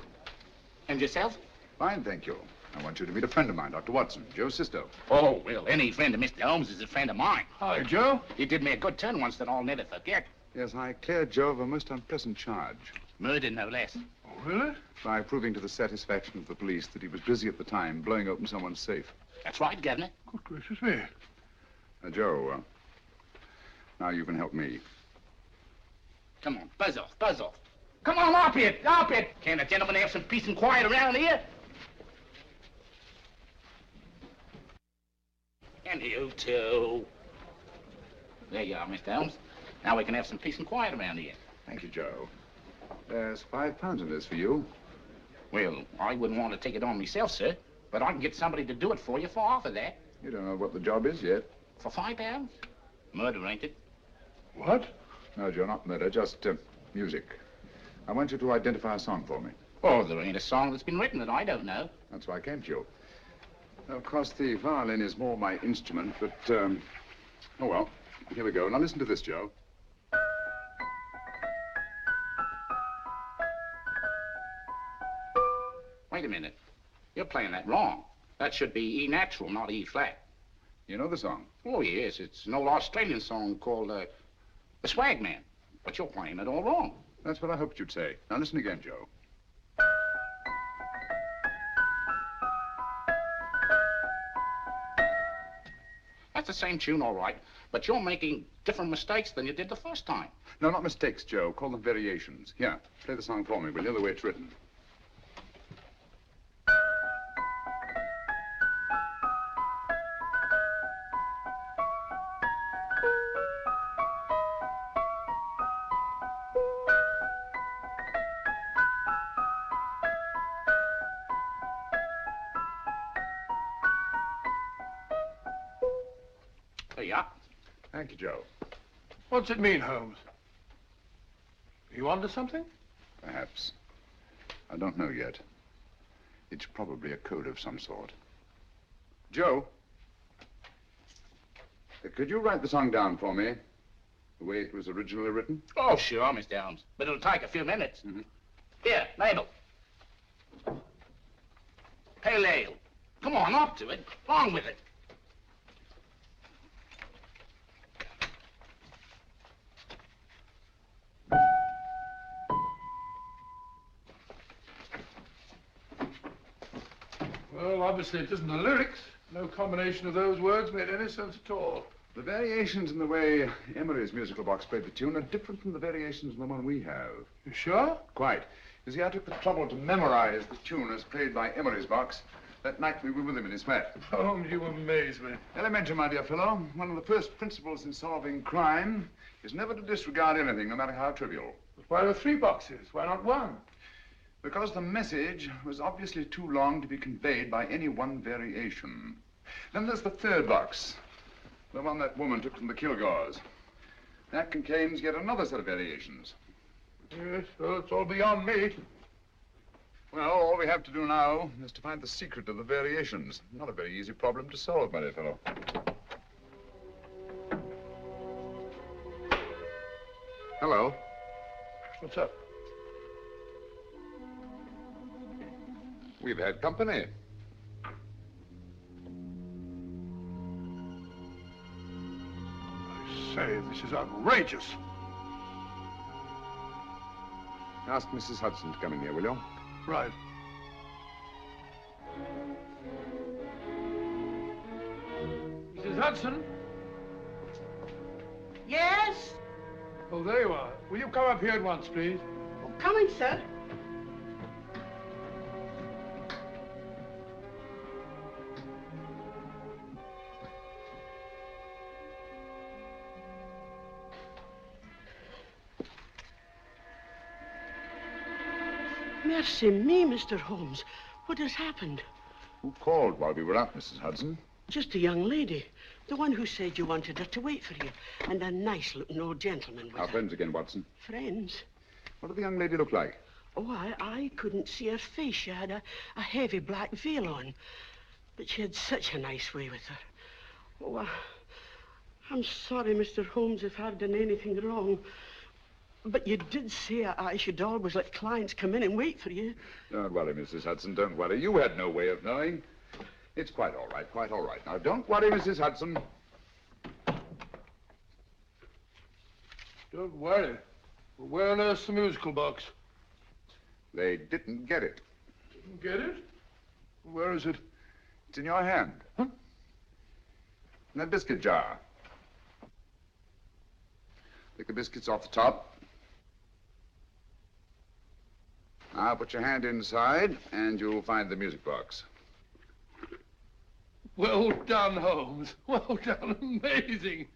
And yourself? Fine, thank you. I want you to meet a friend of mine, Dr. Watson, Joe's sister. Oh, well, any friend of Mr. Holmes is a friend of mine. Hi, Joe. He did me a good turn once that I'll never forget. Yes, I cleared Joe of a most unpleasant charge. Murder, no less. Oh, really? By proving to the satisfaction of the police that he was busy at the time blowing open someone's safe. That's right, Governor. Good gracious me. Joe, now you can help me. Come on, buzz off, buzz off. Come on, up it, up it. Can't a gentleman have some peace and quiet around here? And you too. There you are, Mr. Holmes. Now we can have some peace and quiet around here. Thank you, Joe. There's £5 in this for you. Well, I wouldn't want to take it on myself, sir, but I can get somebody to do it for you for half of that. You don't know what the job is yet. For £5? Murder, ain't it? What? No, Joe, not murder, just music. I want you to identify a song for me. Oh, there ain't a song that's been written that I don't know. That's why I came to you. Of course, the violin is more my instrument, but, oh, well, here we go. Now listen to this, Joe. Wait a minute. You're playing that wrong. That should be E natural, not E flat. You know the song? Oh, yes. It's an old Australian song called, The Swag Man. But you're playing it all wrong. That's what I hoped you'd say. Now listen again, Joe. That's the same tune, all right. But you're making different mistakes than you did the first time. No, not mistakes, Joe. Call them variations. Here, play the song for me, will you, the way it's written. Thank you, Joe. What's it mean, Holmes? Are you onto something? Perhaps. I don't know yet. It's probably a code of some sort. Joe, could you write the song down for me? The way it was originally written? Oh, sure, Mr. Holmes. But it'll take a few minutes. Mm-hmm. Here, Mabel. Pale ale. Come on, up to it. Along with it. Well, obviously it isn't the lyrics. No combination of those words made any sense at all. The variations in the way Emery's musical box played the tune are different from the variations in the one we have. You sure? Quite. You see, I took the trouble to memorize the tune as played by Emery's box that night we were with him in his flat. Holmes, you amaze me. Elementary, my dear fellow. One of the first principles in solving crime is never to disregard anything, no matter how trivial. But why are there 3 boxes? Why not 1? Because the message was obviously too long to be conveyed by any one variation. Then there's the 3rd box, the one that woman took from the Kilgores. That contains yet another set of variations. Yes, well, it's all beyond me. Well, all we have to do now is to find the secret of the variations. Not a very easy problem to solve, my dear fellow. Hello. What's up? We've had company. I say, this is outrageous. Ask Mrs. Hudson to come in here, will you? Right. Mrs. Hudson? Yes? Oh, there you are. Will you come up here at once, please? Oh, coming, sir. Mercy me, Mr. Holmes. What has happened? Who called while we were out, Mrs. Hudson? Just a young lady. The one who said you wanted her to wait for you. And a nice-looking old gentleman with Our her. friends again, Watson. Friends? What did the young lady look like? Oh, I couldn't see her face. She had a heavy black veil on. But she had such a nice way with her. Oh, I'm sorry, Mr. Holmes, if I've done anything wrong. But you did say I should always let clients come in and wait for you. Don't worry, Mrs. Hudson, don't worry. You had no way of knowing. It's quite all right, quite all right. Now, don't worry, Mrs. Hudson. Don't worry. Where on earth's the musical box? They didn't get it. Didn't get it? Where is it? It's in your hand. Huh? In that biscuit jar. Take the biscuits off the top. Now put your hand inside, and you'll find the music box. Well done, Holmes. Well done. Amazing.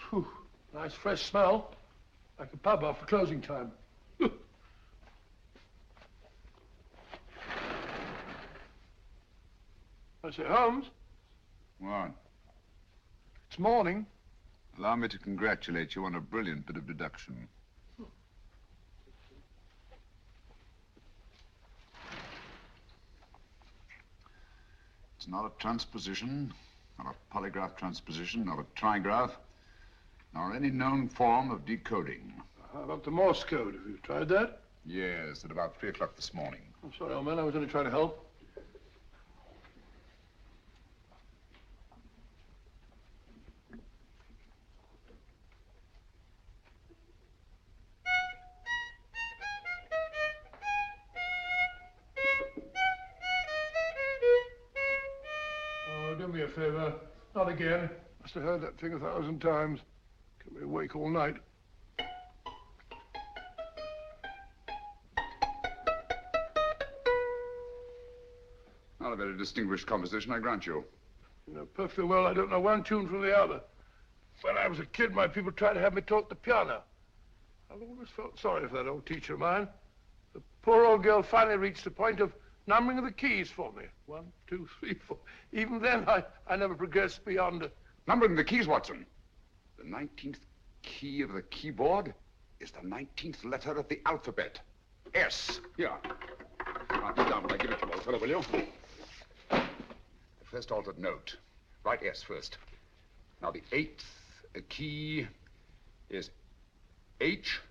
Whew. Nice fresh smell. Like a pub after closing time. I say, Holmes. What? It's morning. Allow me to congratulate you on a brilliant bit of deduction. It's not a transposition, not a polygraph transposition, not a trigraph, nor any known form of decoding. How about the Morse code? Have you tried that? Yes, at about 3 o'clock this morning. I'm sorry, old man. I was only trying to help. Oh, do me a favor. Not again. Must have heard that thing 1,000 times. Kept me awake all night. Not a very distinguished composition, I grant you. You know perfectly well I don't know one tune from the other. When I was a kid, my people tried to have me taught the piano. I've always felt sorry for that old teacher of mine. The poor old girl finally reached the point of numbering the keys for me. 1, 2, 3, 4. Even then, I never progressed beyond... Numbering the keys, Watson. The 19th key of the keyboard is the 19th letter of the alphabet. S. Here. Now, put down when I give it to you, old fellow, will you? The first altered note. Write S first. Now, the 8th key is H.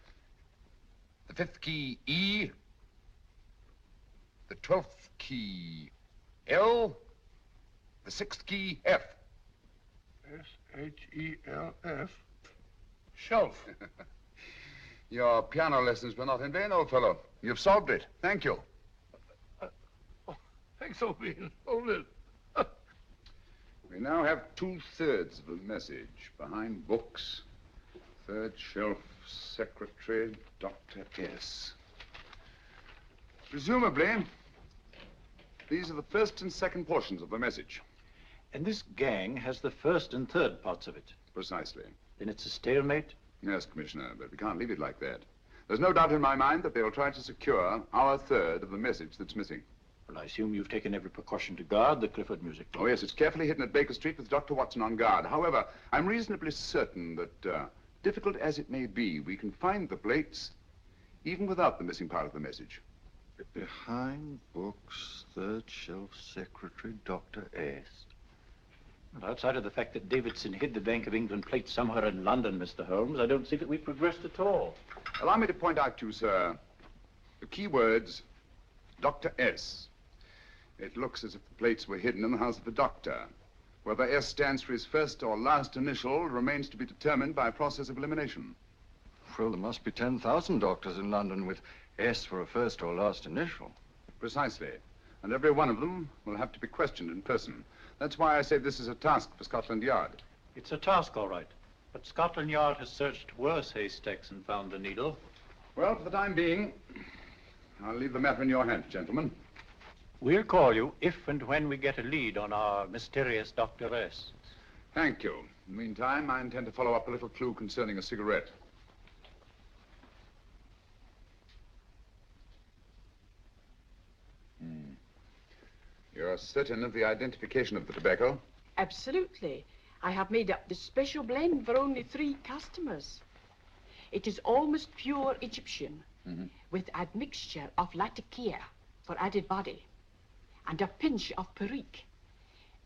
The 5th key, E. The 12th key, L. The 6th key, F. S-H-E-L-F. Shelf. Your piano lessons were not in vain, old fellow. You've solved it. Thank you. Thanks, old bean. Hold it. We now have 2/3 of a message. Behind books, 3rd shelf, secretary, Dr. S. Presumably, these are the first and second portions of the message. And this gang has the first and third parts of it. Precisely. Then it's a stalemate? Yes, Commissioner, but we can't leave it like that. There's no doubt in my mind that they'll try to secure our third of the message that's missing. Well, I assume you've taken every precaution to guard the Clifford music box. Oh, yes, it's carefully hidden at Baker Street with Dr. Watson on guard. However, I'm reasonably certain that, difficult as it may be, we can find the plates even without the missing part of the message. Behind books, 3rd shelf, secretary, Dr. S. Well, outside of the fact that Davidson hid the Bank of England plate somewhere in London, Mr. Holmes, I don't see that we've progressed at all. Allow me to point out to you, sir, the key words Dr. S. It looks as if the plates were hidden in the house of the doctor. Whether S stands for his first or last initial remains to be determined by a process of elimination. Well, there must be 10,000 doctors in London with S for a first or last initial. Precisely. And every one of them will have to be questioned in person. That's why I say this is a task for Scotland Yard. It's a task, all right. But Scotland Yard has searched worse haystacks and found the needle. Well, for the time being, I'll leave the matter in your hands, gentlemen. We'll call you if and when we get a lead on our mysterious Dr. S. Thank you. In the meantime, I intend to follow up a little clue concerning a cigarette. You're certain of the identification of the tobacco? Absolutely. I have made up this special blend for only 3 customers. It is almost pure Egyptian, with admixture of latakia for added body, and a pinch of perique.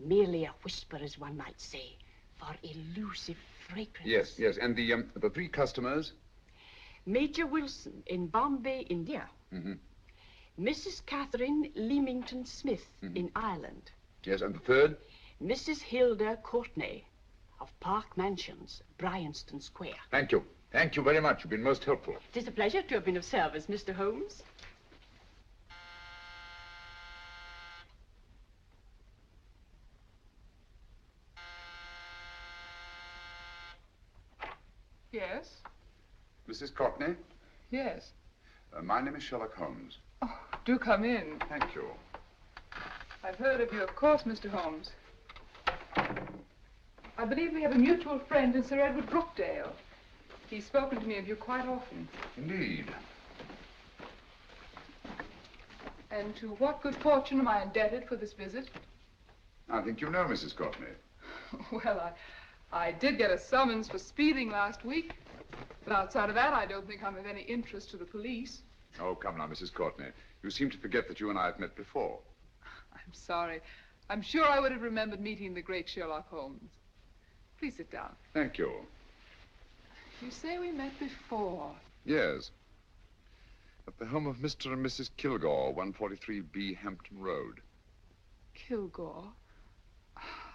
Merely a whisper, as one might say, for elusive fragrance. Yes. And the 3 customers? Major Wilson in Bombay, India. Mrs. Catherine Leamington Smith in Ireland. Yes, and the 3rd? Mrs. Hilda Courtney of Park Mansions, Bryanston Square. Thank you. Thank you very much. You've been most helpful. It is a pleasure to have been of service, Mr. Holmes. Yes? Mrs. Courtney? Yes. My name is Sherlock Holmes. Oh, do come in. Thank you. I've heard of you, of course, Mr. Holmes. I believe we have a mutual friend in Sir Edward Brookdale. He's spoken to me of you quite often. Indeed. And to what good fortune am I indebted for this visit? I think you know Mrs. Courtney. Well, I did get a summons for speeding last week. But outside of that, I don't think I'm of any interest to the police. Oh, come now, Mrs. Courtney. You seem to forget that you and I have met before. I'm sorry. I'm sure I would have remembered meeting the great Sherlock Holmes. Please sit down. Thank you. You say we met before. Yes. At the home of Mr. and Mrs. Kilgore, 143B Hampton Road. Kilgore?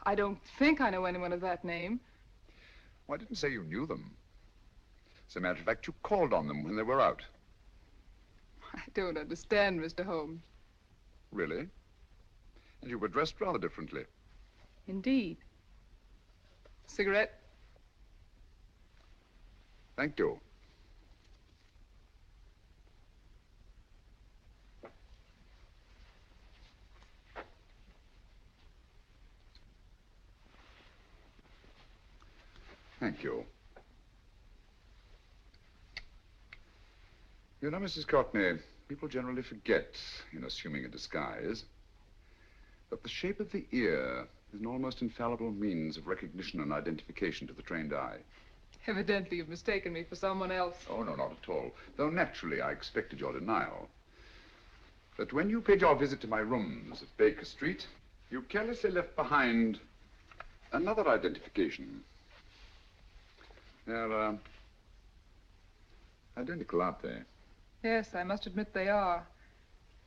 I don't think I know anyone of that name. Well, I didn't say you knew them. As a matter of fact, you called on them when they were out. I don't understand, Mr. Holmes. Really? And you were dressed rather differently. Indeed. Cigarette? Thank you. Thank you. You know, Mrs. Courtney, people generally forget, in assuming a disguise, that the shape of the ear is an almost infallible means of recognition and identification to the trained eye. Evidently, you've mistaken me for someone else. Oh, no, not at all. Though naturally, I expected your denial. But when you paid your visit to my rooms at Baker Street, you carelessly left behind another identification. They're, identical, aren't they? Yes, I must admit they are.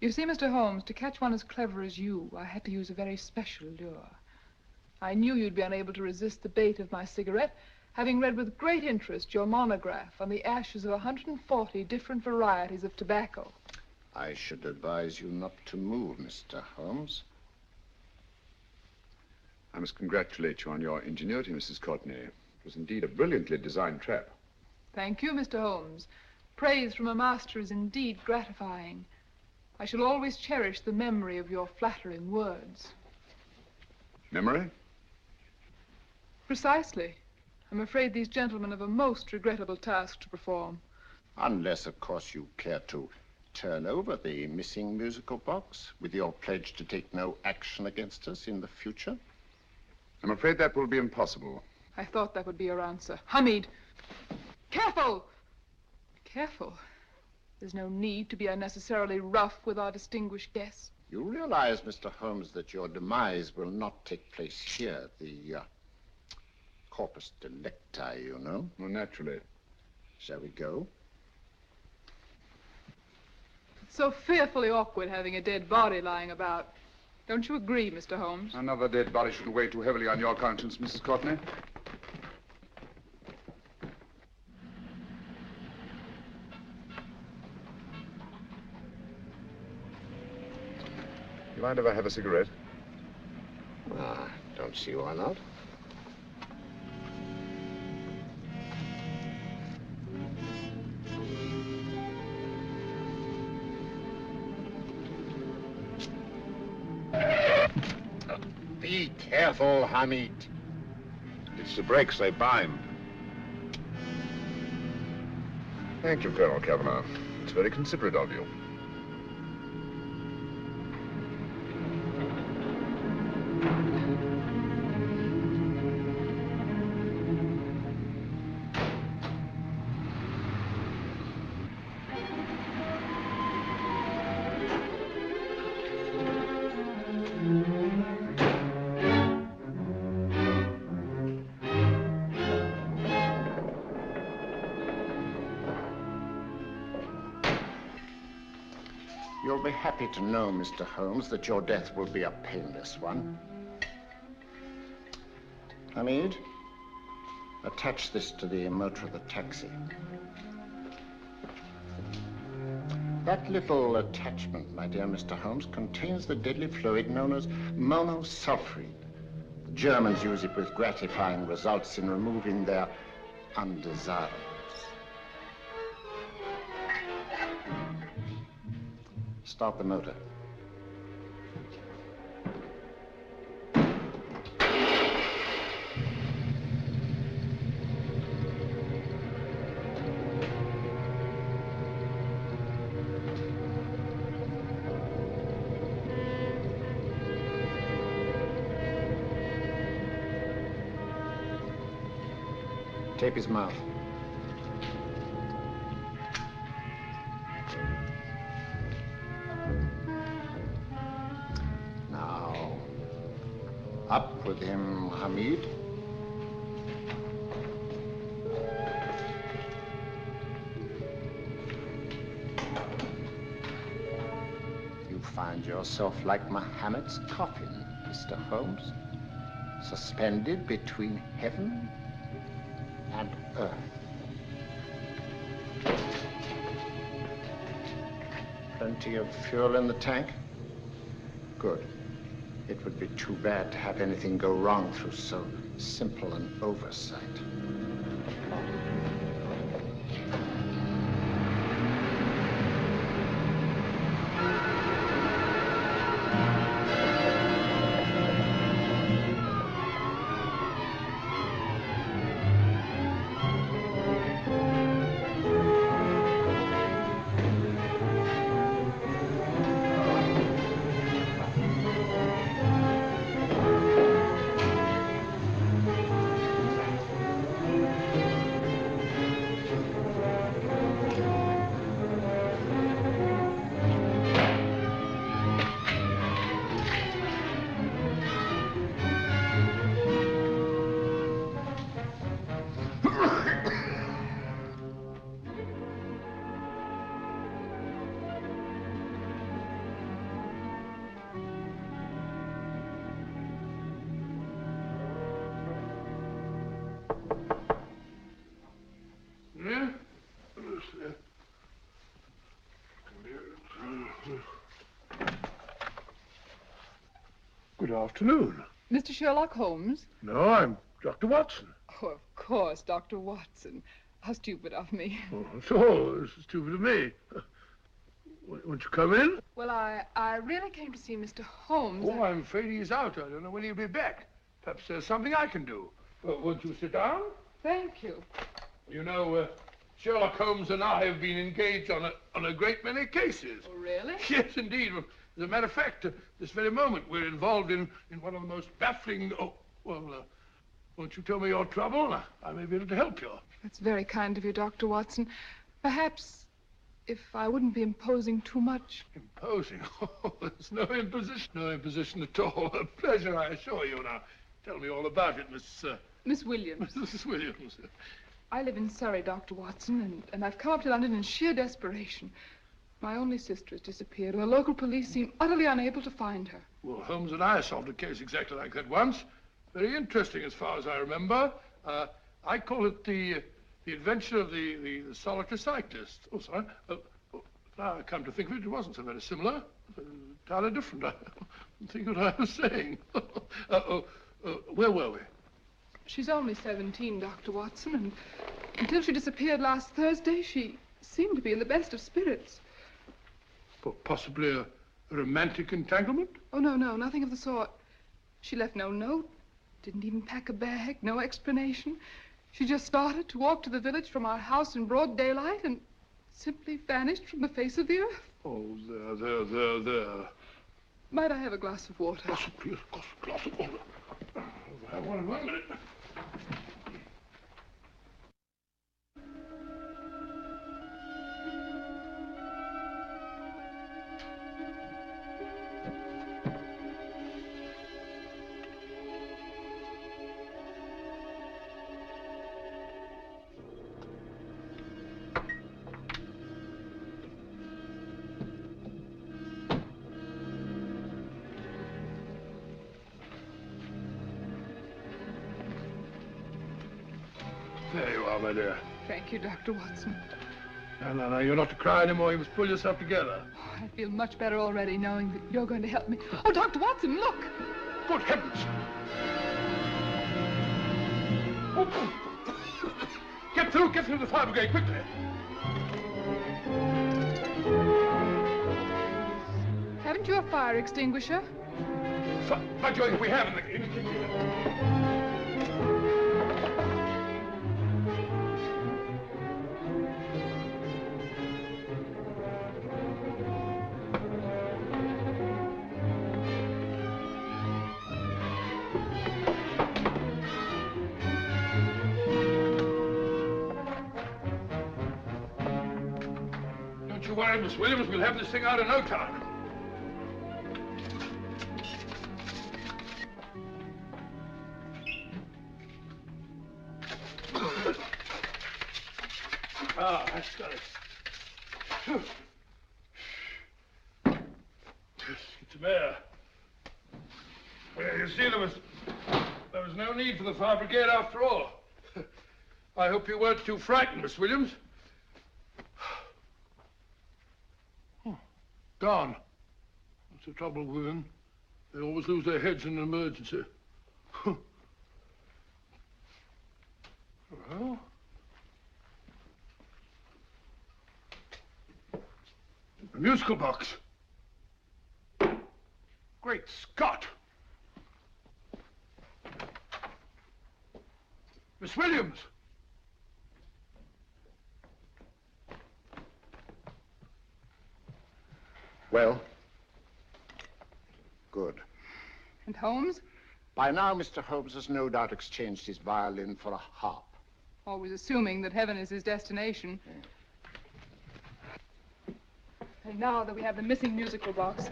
You see, Mr. Holmes, to catch one as clever as you, I had to use a very special lure. I knew you'd be unable to resist the bait of my cigarette, having read with great interest your monograph on the ashes of 140 different varieties of tobacco. I should advise you not to move, Mr. Holmes. I must congratulate you on your ingenuity, Mrs. Courtney. It was indeed a brilliantly designed trap. Thank you, Mr. Holmes. Praise from a master is indeed gratifying. I shall always cherish the memory of your flattering words. Memory? Precisely. I'm afraid these gentlemen have a most regrettable task to perform. Unless, of course, you care to turn over the missing musical box with your pledge to take no action against us in the future. I'm afraid that will be impossible. I thought that would be your answer. Hamid! Careful! Careful. There's no need to be unnecessarily rough with our distinguished guests. You realize, Mr. Holmes, that your demise will not take place here. The corpus delicti, you know. Well, naturally. Shall we go? It's so fearfully awkward having a dead body lying about. Don't you agree, Mr. Holmes? Another dead body shouldn't weigh too heavily on your conscience, Mrs. Courtney. You mind if I have a cigarette? Don't see why not. Be careful, Hamid. It's the brakes, they bind. Thank you, Colonel Kavanagh. It's very considerate of you. You'll be happy to know, Mr. Holmes, that your death will be a painless one. Hamid, attach this to the motor of the taxi. That little attachment, my dear Mr. Holmes, contains the deadly fluid known as monosulfide. The Germans use it with gratifying results in removing their undesirables. Start the motor. Tape his mouth. Now, up with him, Hamid. You find yourself like Muhammad's coffin, Mr. Holmes, suspended between heaven and earth. Plenty of fuel in the tank? Good. It would be too bad to have anything go wrong through so simple an oversight. Good afternoon. Mr. Sherlock Holmes? No, I'm Dr. Watson. Oh, of course, Dr. Watson. How stupid of me. Oh, so this is stupid of me. Won't you come in? Well, I really came to see Mr. Holmes. Oh, I'm afraid he's out. I don't know when he'll be back. Perhaps there's something I can do. Won't you sit down? Thank you. You know, Sherlock Holmes and I have been engaged on a great many cases. Oh, really? Yes, indeed. As a matter of fact, this very moment, we're involved in one of the most baffling... Oh, well, won't you tell me your trouble? I may be able to help you. That's very kind of you, Dr. Watson. Perhaps if I wouldn't be imposing too much. Imposing? Oh, there's no imposition at all. A pleasure, I assure you. Now, tell me all about it, Miss Williams. Mrs. Williams. I live in Surrey, Dr. Watson, and I've come up to London in sheer desperation. My only sister has disappeared, and the local police seem utterly unable to find her. Well, Holmes and I solved a case exactly like that once. Very interesting as far as I remember. I call it the adventure of the solitary cyclist. Oh, sorry. Now I come to think of it, it wasn't so very similar. Entirely different. I don't think what I was saying. Where were we? She's only 17, Dr. Watson, and until she disappeared last Thursday, she seemed to be in the best of spirits. Possibly a romantic entanglement? Oh, no, nothing of the sort. She left no note, didn't even pack a bag, no explanation. She just started to walk to the village from our house in broad daylight and simply vanished from the face of the earth. Oh, there. Might I have a glass of water? Glass of water. I have one in 1 minute. There you are, my dear. Thank you, Dr. Watson. No, you're not to cry anymore. You must pull yourself together. Oh, I feel much better already knowing that you're going to help me. Oh, Dr. Watson, look! Good heavens! Get through the fire brigade, quickly! Haven't you a fire extinguisher? By Jove, we have in the kitchen. Don't you worry, Miss Williams. We'll have this thing out in no time. That's got it. Get some air. Well, you see, there was no need for the fire brigade after all. I hope you weren't too frightened, Miss Williams. Gone. That's the trouble with women. They always lose their heads in an emergency. Well... a musical box. Great Scott! Miss Williams! Well? Good. And Holmes? By now, Mr. Holmes has no doubt exchanged his violin for a harp. Always assuming that heaven is his destination. And now that we have the missing musical box.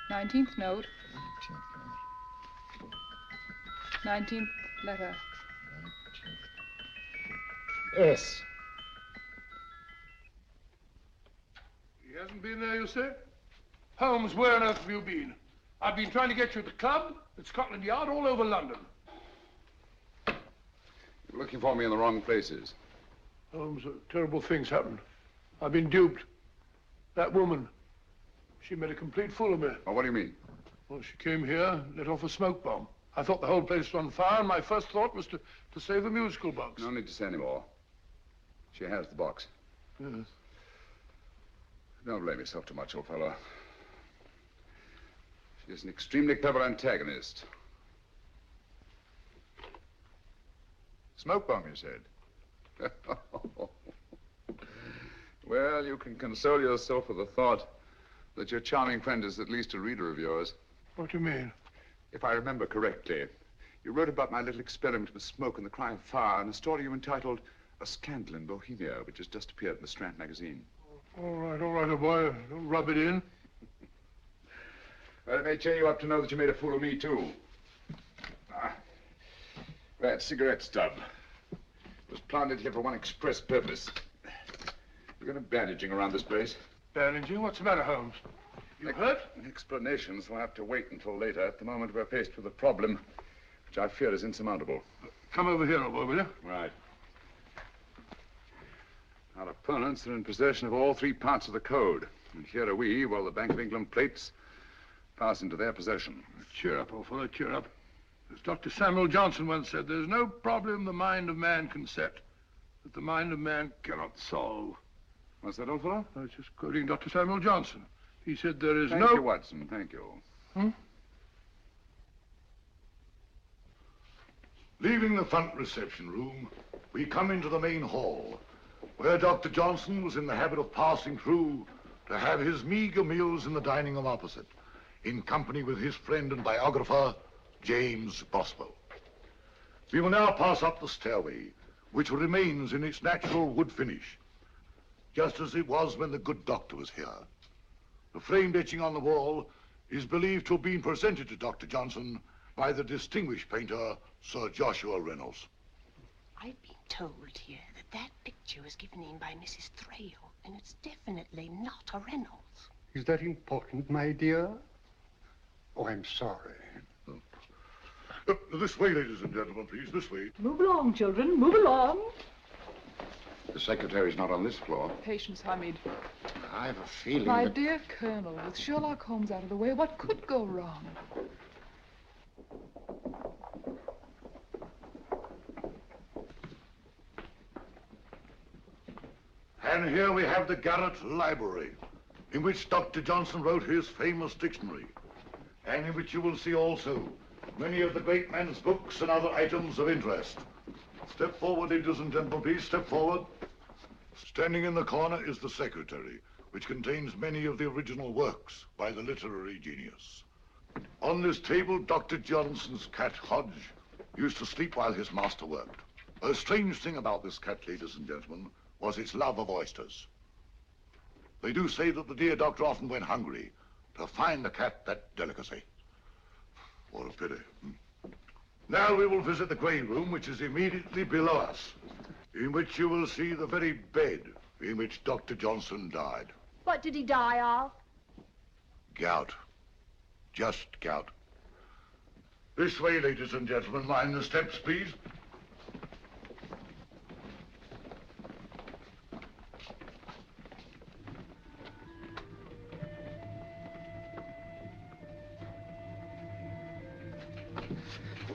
Nineteenth note. 19th letter. S. He hasn't been there, you say? Holmes, where on earth have you been? I've been trying to get you at the club, at Scotland Yard, all over London. You're looking for me in the wrong places. Holmes, terrible things happened. I've been duped. That woman, she made a complete fool of me. Well, what do you mean? Well, she came here, let off a smoke bomb. I thought the whole place was on fire, and my first thought was to save the musical box. No need to say any more. She has the box. Yes. Don't blame yourself too much, old fellow. She's an extremely clever antagonist. Smoke bomb, you said? Well, you can console yourself with the thought that your charming friend is at least a reader of yours. What do you mean? If I remember correctly, you wrote about my little experiment with smoke and the cry of fire in a story you entitled A Scandal in Bohemia, which has just appeared in the Strand magazine. All right, old boy. Don't rub it in. Well, it may cheer you up to know that you made a fool of me, too. That cigarette stub was planted here for one express purpose. We're going to bandaging around this place. Bandaging? What's the matter, Holmes? You hurt? Explanations will have to wait until later. At the moment, we're faced with a problem which I fear is insurmountable. Come over here, old boy, will you? Right. Our opponents are in possession of all three parts of the code. And here are we, while the Bank of England plates pass into their possession. Cheer up, old fellow, cheer up. As Dr. Samuel Johnson once said, there's no problem the mind of man can set that the mind of man cannot solve. What's that, old fellow? I was just quoting Dr. Samuel Johnson. He said there is Thank you, Watson. Thank you. Leaving the front reception room, we come into the main hall, where Dr. Johnson was in the habit of passing through to have his meager meals in the dining room opposite, in company with his friend and biographer, James Boswell. We will now pass up the stairway, which remains in its natural wood finish, just as it was when the good doctor was here. The framed etching on the wall is believed to have been presented to Dr. Johnson by the distinguished painter, Sir Joshua Reynolds. I've been told here that picture was given in by Mrs. Thrale, and it's definitely not a Reynolds. Is that important, my dear? Oh, I'm sorry. This way, ladies and gentlemen, please, this way. Move along, children, move along. The secretary's not on this floor. Patience, Hamid. I have a feeling My that... dear Colonel, with Sherlock Holmes out of the way, what could go wrong? And here we have the Garrett Library, in which Dr. Johnson wrote his famous dictionary, and in which you will see also many of the great man's books and other items of interest. Step forward, ladies and gentlemen, please, step forward. Standing in the corner is the secretary, which contains many of the original works by the literary genius. On this table, Dr. Johnson's cat, Hodge, used to sleep while his master worked. A strange thing about this cat, ladies and gentlemen, was its love of oysters. They do say that the dear doctor often went hungry to find the cat that delicacy. What a pity. Now we will visit the grey room, which is immediately below us, in which you will see the very bed in which Dr. Johnson died. What did he die of? Gout. Just gout. This way, ladies and gentlemen. Mind the steps, please.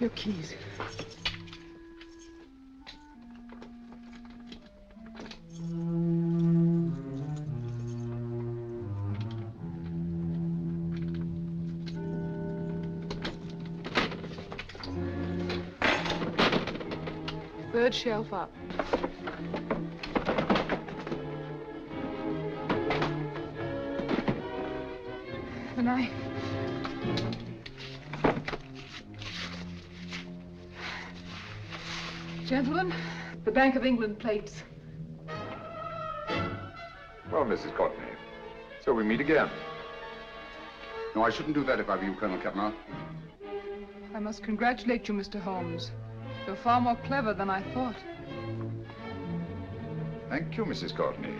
Your keys. Third shelf up. The knife. Gentlemen, the Bank of England plates. Well, Mrs. Courtney, so we meet again. No, I shouldn't do that if I were you, Colonel Kavanaugh. I must congratulate you, Mr. Holmes. You're far more clever than I thought. Thank you, Mrs. Courtney.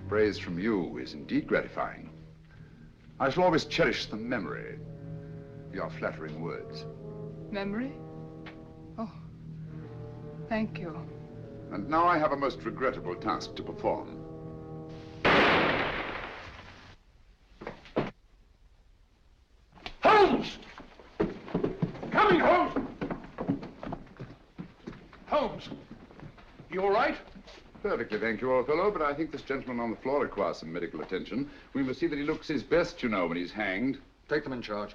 Praise from you is indeed gratifying. I shall always cherish the memory of your flattering words. Memory? Oh, thank you. And now I have a most regrettable task to perform. Holmes! Coming, Holmes! Holmes, you all right? Perfectly, thank you, old fellow, but I think this gentleman on the floor requires some medical attention. We must see that he looks his best, you know, when he's hanged. Take them in charge.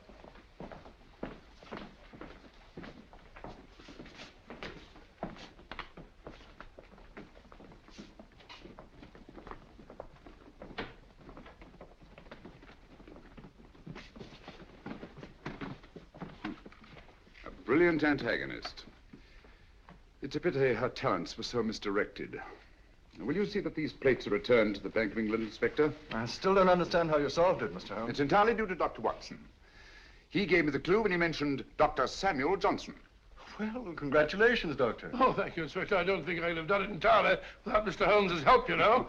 A brilliant antagonist. It's a pity her talents were so misdirected. Will you see that these plates are returned to the Bank of England, Inspector? I still don't understand how you solved it, Mr. Holmes. It's entirely due to Dr. Watson. He gave me the clue when he mentioned Dr. Samuel Johnson. Well, congratulations, Doctor. Oh, thank you, Inspector. I don't think I'd have done it entirely without Mr. Holmes's help, you know.